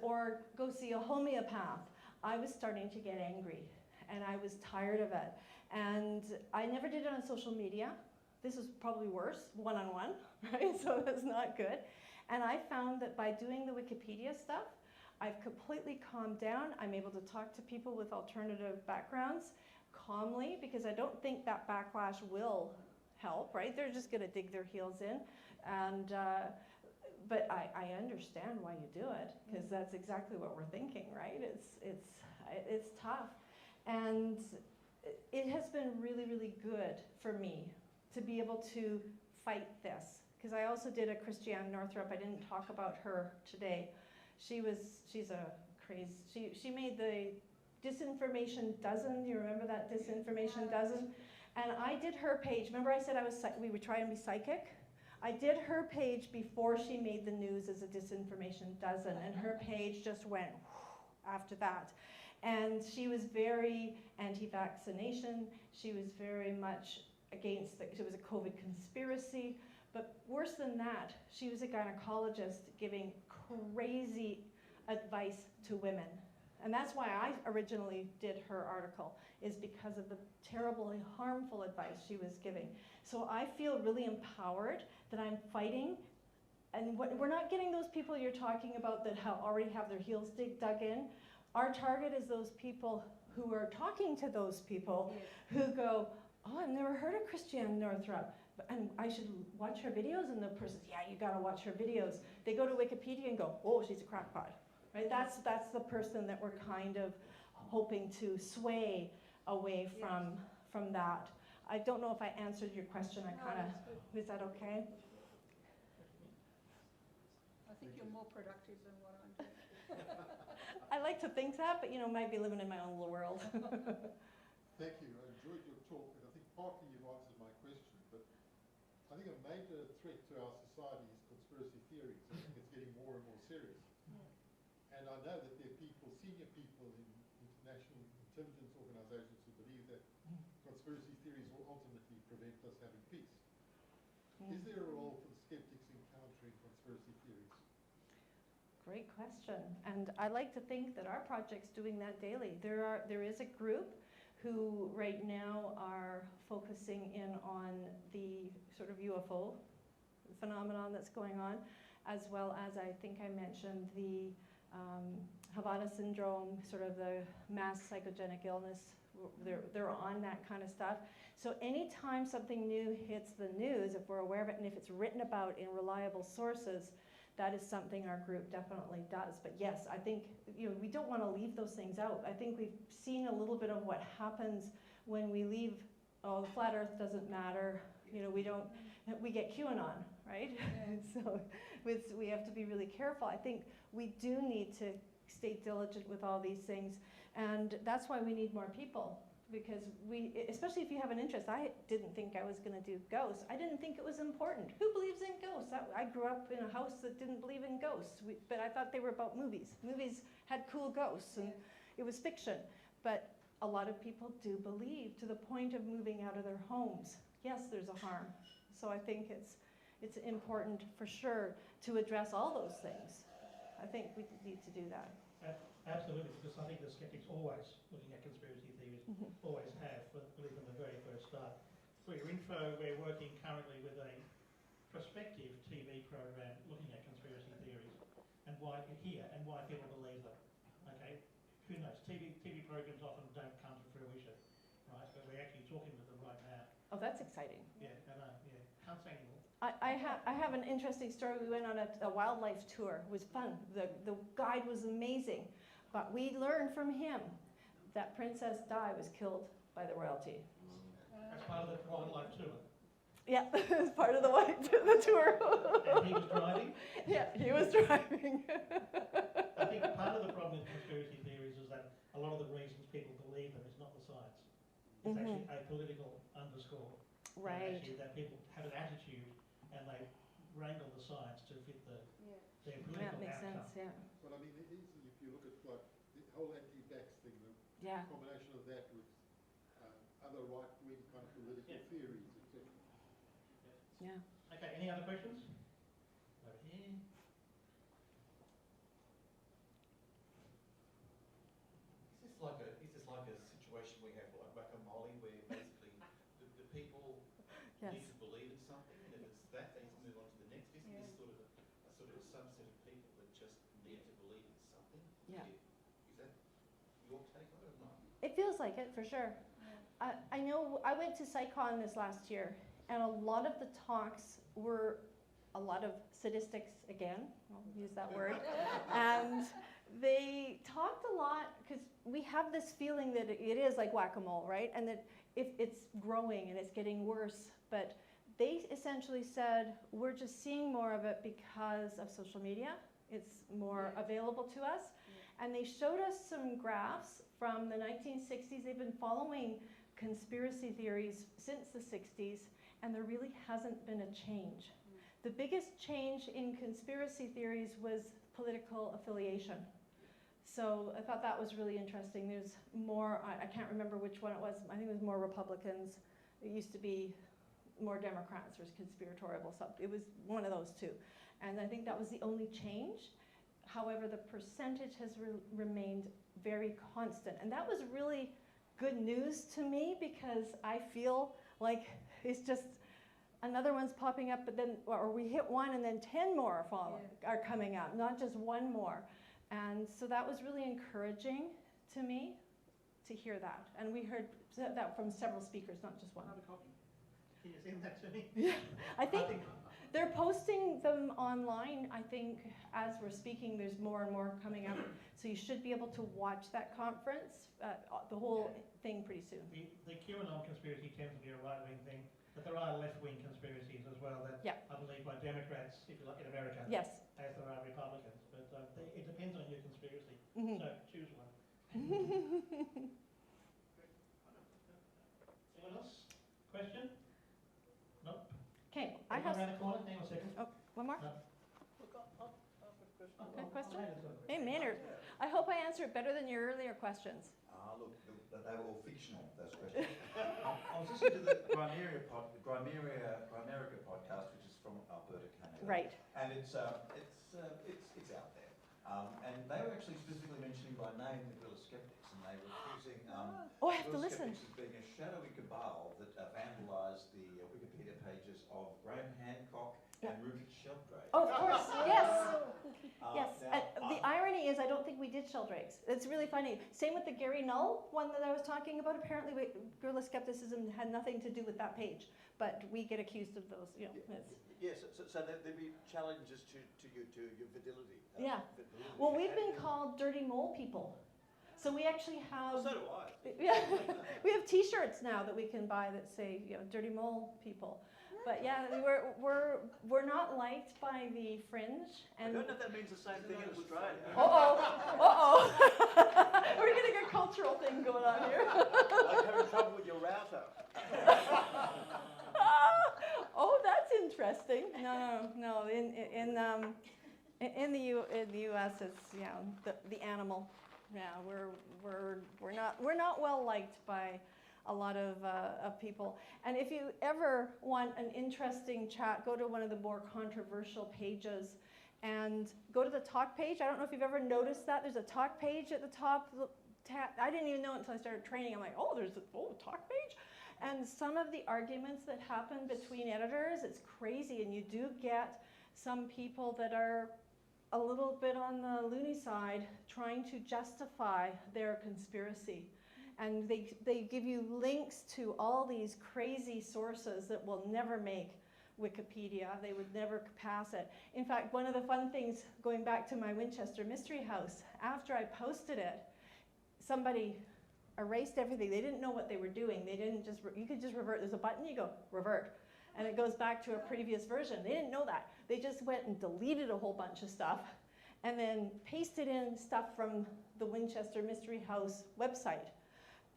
or go see a homeopath. I was starting to get angry, and I was tired of it, and I never did it on social media. This is probably worse, one-on-one, right? So that's not good. And I found that by doing the Wikipedia stuff, I've completely calmed down. I'm able to talk to people with alternative backgrounds calmly because I don't think that backlash will help, right? They're just going to dig their heels in. And, but I understand why you do it because that's exactly what we're thinking, right? It's tough. And it has been really, really good for me to be able to fight this because I also did a Christiane Northrup. I didn't talk about her today. She's a crazy, she made the disinformation dozen. You remember that disinformation dozen? And I did her page. Remember I said we would try and be psychic? I did her page before she made the news as a disinformation dozen, and her page just went after that. And she was very anti-vaccination. She was very much against, it was a COVID conspiracy. But worse than that, she was a gynecologist giving crazy advice to women. And that's why I originally did her article, is because of the terribly harmful advice she was giving. So I feel really empowered that I'm fighting, and we're not getting those people you're talking about that already have their heels dug in. Our target is those people who are talking to those people who go, oh, I've never heard of Christiane Northrup, and I should watch her videos, and the person says, yeah, you gotta watch her videos. They go to Wikipedia and go, oh, she's a crackpot, right? That's the person that we're kind of hoping to sway away from that. I don't know if I answered your question. Is that okay? I think you're more productive than what I'm doing. I like to think that, but might be living in my own little world. Thank you. I enjoyed your talk, and I think partly you've answered my question, but I think a major threat to our society is conspiracy theories. I think it's getting more and more serious. And I know that there are people, senior people in international intelligence organizations who believe that conspiracy theories will ultimately prevent us having peace. Is there a role for the skeptics in countering conspiracy theories? Great question. And I like to think that our project's doing that daily. There is a group who right now are focusing in on the sort of UFO phenomenon that's going on, as well as I think I mentioned the Havana syndrome, sort of the mass psychogenic illness. They're on that kind of stuff. So anytime something new hits the news, if we're aware of it and if it's written about in reliable sources, that is something our group definitely does. But yes, I think we don't want to leave those things out. I think we've seen a little bit of what happens when we leave, oh, the flat earth doesn't matter. We get QAnon, right? So we have to be really careful. I think we do need to stay diligent with all these things. And that's why we need more people. Because especially if you have an interest, I didn't think I was going to do ghosts. I didn't think it was important. Who believes in ghosts? I grew up in a house that didn't believe in ghosts, but I thought they were about movies. Movies had cool ghosts, and it was fiction. But a lot of people do believe, to the point of moving out of their homes. Yes, there's a harm. So I think it's important for sure to address all those things. I think we need to do that. Absolutely, because I think the skeptics always looking at conspiracy theories, always have, believe from the very first start. For your info, we're working currently with a prospective TV program looking at conspiracy theories and why people believe them. Okay, who knows? TV programs often don't come to fruition, right? But we're actually talking with them right now. Oh, that's exciting. Yeah, I know. Yeah, can't say anymore. I have an interesting story. We went on a wildlife tour. It was fun. The guide was amazing. But we learned from him that Princess Di was killed by the royalty. As part of the wildlife tour. Yeah, as part of the tour. And he was driving? Yeah, he was driving. I think part of the problem with conspiracy theories is that a lot of the reasons people believe them is not the science. It's actually a political underscore. Right. Actually, that people have an attitude and they wrangle the science to fit their political That makes outcome. sense, yeah. But I mean, easily if you look at like the whole anti-vax thing, the Yeah. combination of that with other right-wing kind of political theories, etc. Yeah. Okay, any other questions? Over here. Is this like a situation we have like whack-a-mole where basically the people Yes. need to believe in something, and if it's that, they move on to the next? Isn't this sort of a subset of people that just need to believe in something? Yeah. Is that your take on it or not? It feels like it, for sure. I know I went to SciCon this last year, and a lot of the talks were a lot of statistics again, I'll use that word, and they talked a lot, because we have this feeling that it is like whack-a-mole, right? And that it's growing and it's getting worse, but they essentially said, we're just seeing more of it because of social media. It's more available to us. And they showed us some graphs from the 1960s. They've been following conspiracy theories since the 60s, and there really hasn't been a change. The biggest change in conspiracy theories was political affiliation. So I thought that was really interesting. There's more, I can't remember which one it was. I think it was more Republicans. It used to be more Democrats or conspiratorial. So it was one of those two. And I think that was the only change. However, the percentage has remained very constant. And that was really good news to me, because I feel like it's just another one's popping up, but then, or we hit one and then 10 more are coming up, not just one more. And so that was really encouraging to me to hear that. And we heard that from several speakers, not just one. Another copy. Can you send that to me? Yeah, I think they're posting them online. I think as we're speaking, there's more and more coming up. So you should be able to watch that conference, the whole thing pretty soon. The QAnon conspiracy tends to be a right-wing thing, but there are left-wing conspiracies as well that I believe by Democrats, if you like, in America, yes, as there are Republicans. But it depends on your conspiracy. Mm-hmm. So choose one. Anyone else? Question? Nope. Okay, I have around the corner. Hang on a second. one more. No. Okay, question? Hey, Maynard, I hope I answered better than your earlier questions. Look, they were all fictional, those questions. I was listening to the Grimerica podcast, which is from Alberta, Canada. Right. And it's out there. And they were actually specifically mentioning by name the Guerilla Skeptics, and they were accusing I have to Guerilla listen. Skeptics as being a shadowy cabal that vandalised the Wikipedia pages of Graham Hancock and Rupert Sheldrake. Oh, of course, yes. Yes, Now, the irony is I don't think we did Sheldrakes. It's really funny. Same with the Gary Null one that I was talking about. Apparently Guerilla Skepticism had nothing to do with that page, but we get accused of those, you know. Yes, so there'd be challenges to your fidelity. Yeah. Well, we've been called dirty mole people. So we actually have... So do I. Yeah, we have T-shirts now that we can buy that say, you know, dirty mole people. But yeah, we're not liked by the fringe. And I don't know if that means the same thing in Australia. We're getting a cultural thing going on here. I'm having trouble with your router. Oh, that's interesting. No. In the U.S., it's the animal. Yeah, we're not well liked by a lot of people. And if you ever want an interesting chat, go to one of the more controversial pages, and go to the talk page. I don't know if you've ever noticed that. There's a talk page at the top. I didn't even know it until I started training. I'm like, oh, there's a talk page? And some of the arguments that happen between editors, it's crazy. And you do get some people that are a little bit on the loony side trying to justify their conspiracy. And they give you links to all these crazy sources that will never make Wikipedia. They would never pass it. In fact, one of the fun things, going back to my Winchester Mystery House, after I posted it, somebody erased everything. They didn't know what they were doing. They didn't just, you could just revert. There's a button, you go, revert. And it goes back to a previous version. They didn't know that. They just went and deleted a whole bunch of stuff and then pasted in stuff from the Winchester Mystery House website.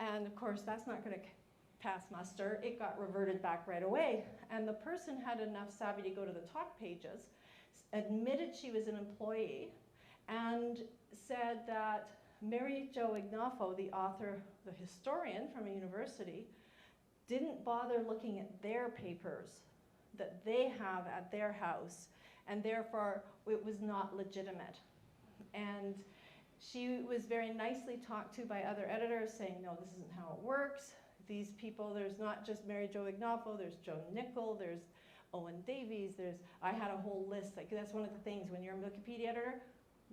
And of course, that's not going to pass muster. It got reverted back right away. And the person had enough savvy to go to the talk pages, admitted she was an employee, and said that Mary Jo Ignafo, the author, the historian from a university, didn't bother looking at their papers that they have at their house, and therefore it was not legitimate. And she was very nicely talked to by other editors saying, no, this isn't how it works. These people, there's not just Mary Jo Ignafo, there's Joe Nickel, there's Owen Davies, I had a whole list. Like, that's one of the things, when you're a Wikipedia editor,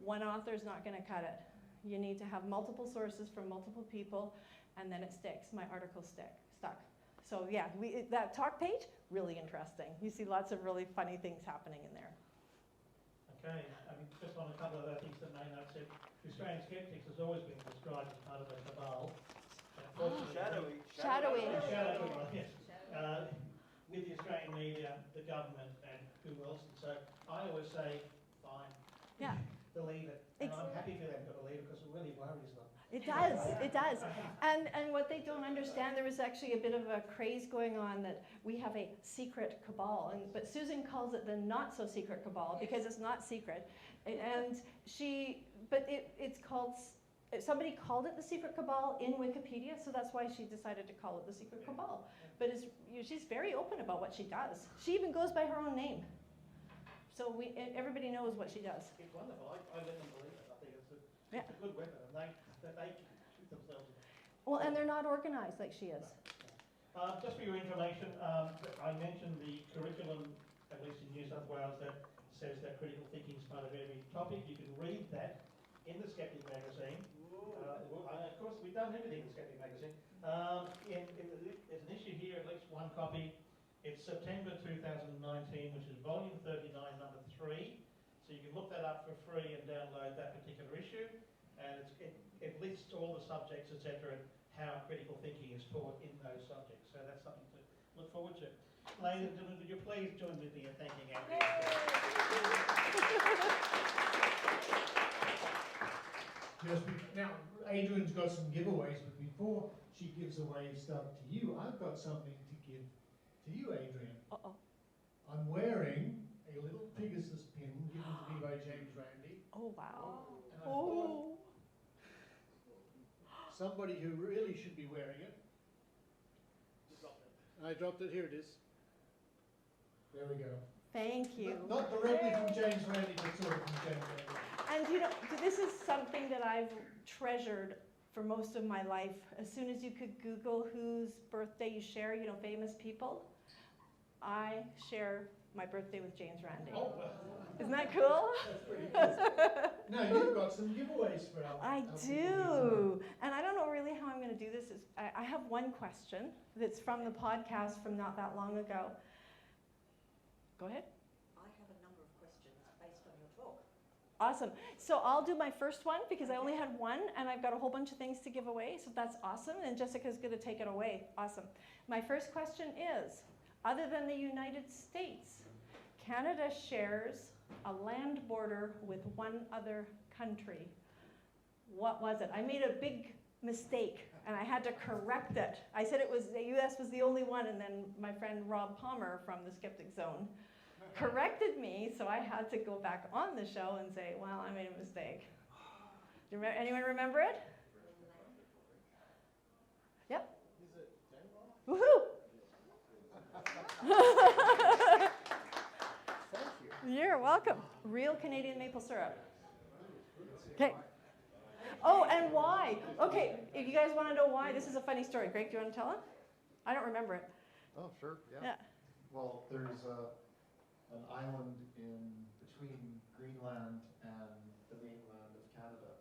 one author's not gonna cut it. You need to have multiple sources from multiple people, and then it sticks. My article stuck. So yeah, that talk page, really interesting. You see lots of really funny things happening in there. Okay, I mean, just on a couple of other things that Maynard said, the Australian Skeptics has always been described as part of a cabal. Shadowy. Shadowy. Yes. With the Australian media, the government, and who else. And so I always say, fine. Yeah. Believe it. And I'm happy for them to believe it because it really worries them. It does, it does. And what they don't understand, there was actually a bit of a craze going on that we have a secret cabal, but Susan calls it the not so secret cabal because it's not secret. And it's called, somebody called it the secret cabal in Wikipedia, so that's why she decided to call it the secret cabal. But she's very open about what she does. She even goes by her own name. So everybody knows what she does. It's wonderful. I let them believe it. I think it's a good weapon, and they shoot themselves. Well, and they're not organized like she is. Just for your information, I mentioned the curriculum, at least in New South Wales, that says that critical thinking is part of every topic. You can read that in the Skeptic magazine. Of course, we've done everything in the Skeptic magazine. There's an issue here, at least one copy. It's September 2019, which is volume 39, number 3. So you can look that up for free and download that particular issue. And it lists all the subjects, etc., and how critical thinking is taught in those subjects. So that's something to look forward to. Ladies and gentlemen, would you please join with me in thanking Adrienne? Now, Adrienne's got some giveaways, but before she gives away stuff to you, I've got something to give to you, Adrienne. Uh-oh. I'm wearing a little Pegasus pin given to me by James Randi. Oh, wow. And I thought somebody who really should be wearing it. I dropped it. Here it is. There we go. Thank you. Not directly from James Randi, but sort of from James Randi. And this is something that I've treasured for most of my life. As soon as you could Google whose birthday you share, famous people, I share my birthday with James Randi. Oh, well. Isn't that cool? That's pretty cool. Now you've got some giveaways for our I do. And I don't know really how I'm going to do this. I have one question that's from the podcast from not that long ago. Go ahead. I have a number of questions based on your talk. Awesome. So I'll do my first one because I only had one and I've got a whole bunch of things to give away. So that's awesome. And Jessica's going to take it away. Awesome. My first question is, other than the United States, Canada shares a land border with one other country. What was it? I made a big mistake and I had to correct it. I said the US was the only one, and then my friend Rob Palmer from the Skeptic Zone corrected me, so I had to go back on the show and say, well, I made a mistake. Anyone remember it? Yep. Is it Denmark? Woohoo! Thank you. You're welcome. Real Canadian maple syrup. Okay. Oh, and why? Okay, if you guys want to know why, this is a funny story. Greg, do you want to tell it? I don't remember it. Oh, sure, Yeah. Well, there's an island in between Greenland and the mainland of Canada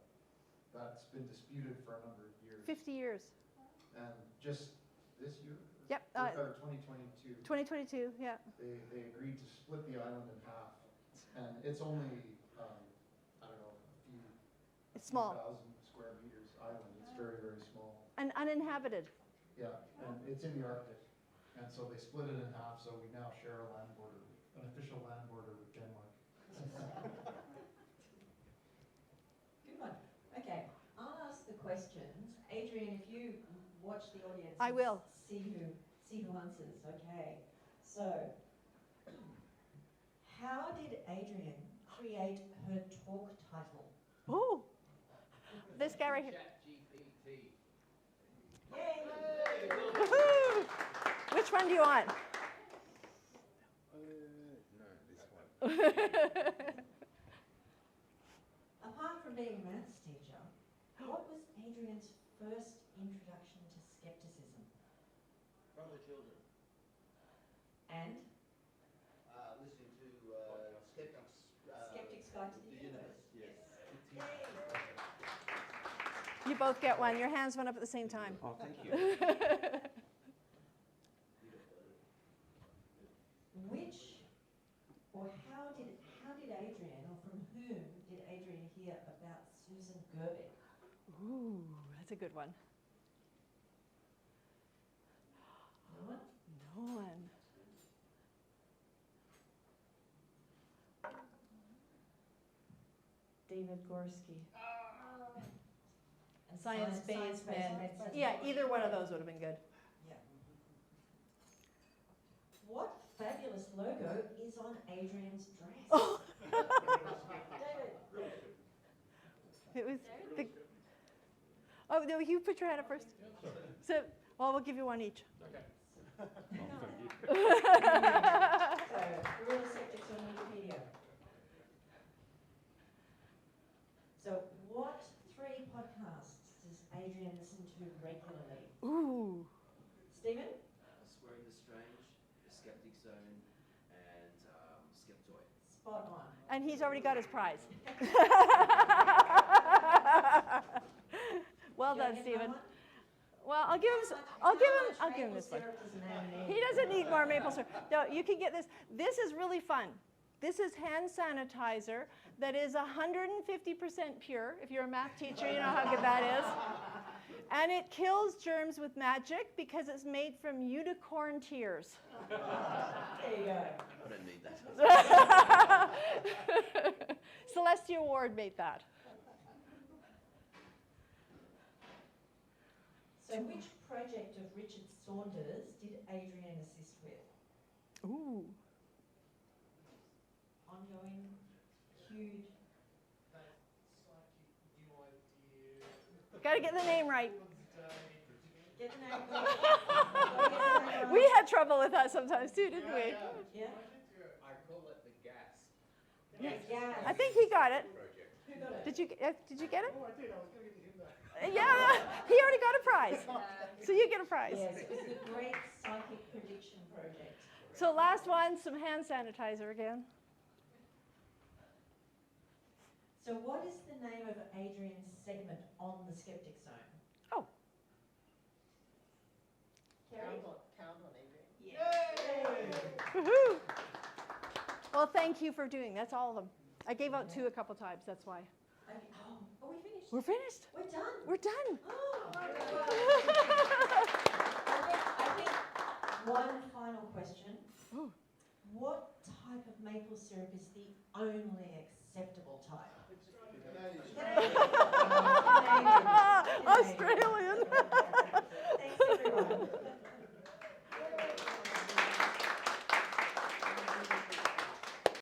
that's been disputed for a number of years. 50 years. And just this year? Yep. Or 2022. 2022, yeah. They agreed to split the island in half. And it's only, I don't know, It's small. 1,000 square meters island. It's very, very small. And uninhabited. Yeah, and it's in the Arctic. And so they split it in half, so we now share a land border, an official land border with Denmark. Good one. Okay, I'll ask the questions. Adrienne, if you watch the audience, I will. See who answers. Okay. So, how did Adrienne create her talk title? Ooh. This guy right here. Yay! Woohoo! Which one do you want? No, this one. Apart from being a maths teacher, what was Adrienne's first introduction to skepticism? From the children. And? Listening to Skeptics. Skeptics Guide to the Universe. Yes. Yay! You both get one. Your hands went up at the same time. Oh, thank you. How did Adrienne, or from whom did Adrienne hear about Susan Gerbic? Ooh, that's a good one. No one? No one. David Gorski. And Science-based men. medicine. Yeah, either one of those would have been good. Yeah. What fabulous logo is on Adrienne's dress? Oh. David. It was the. Oh no, you put your hand up first. So, well, we'll give you one each. Okay. So, Guerilla Skeptics on Wikipedia. So, what 3 podcasts does Adrienne listen to regularly? Ooh. Stephen? Swearing the Strange, the Skeptic Zone, and Skeptoid. Spot on. And he's already got his prize. Well done, Stephen. Well, I'll give him this one. He doesn't need more maple syrup. No, you can get this. This is really fun. This is hand sanitizer that is 150% pure. If you're a math teacher, you know how good that is. And it kills germs with magic because it's made from unicorn tears. There you go. I don't need that. Celestia Ward made that. So which project of Richard Saunders did Adrienne assist with? Ooh. Ongoing, huge. Got to get the name right. Get the name right. We had trouble with that sometimes too, didn't we? Yeah? I call it the gas. Gas. I think he got it. Who got it? Did you get it? Oh, I did. I was going to give him that. Yeah, he already got a prize. So you get a prize. Yes, it was the Great Psychic Prediction Project. So last one, some hand sanitizer again. So what is the name of Adrienne's segment on the Skeptic Zone? Oh. Carrie? Count on Adrienne. Yay! Woohoo! Well, thank you for doing. That's all of them. I gave out 2 a couple times. That's why. Okay. Oh, are we finished? We're finished. We're done. We're done. Oh, I think one final question. Ooh. What type of maple syrup is the only acceptable type?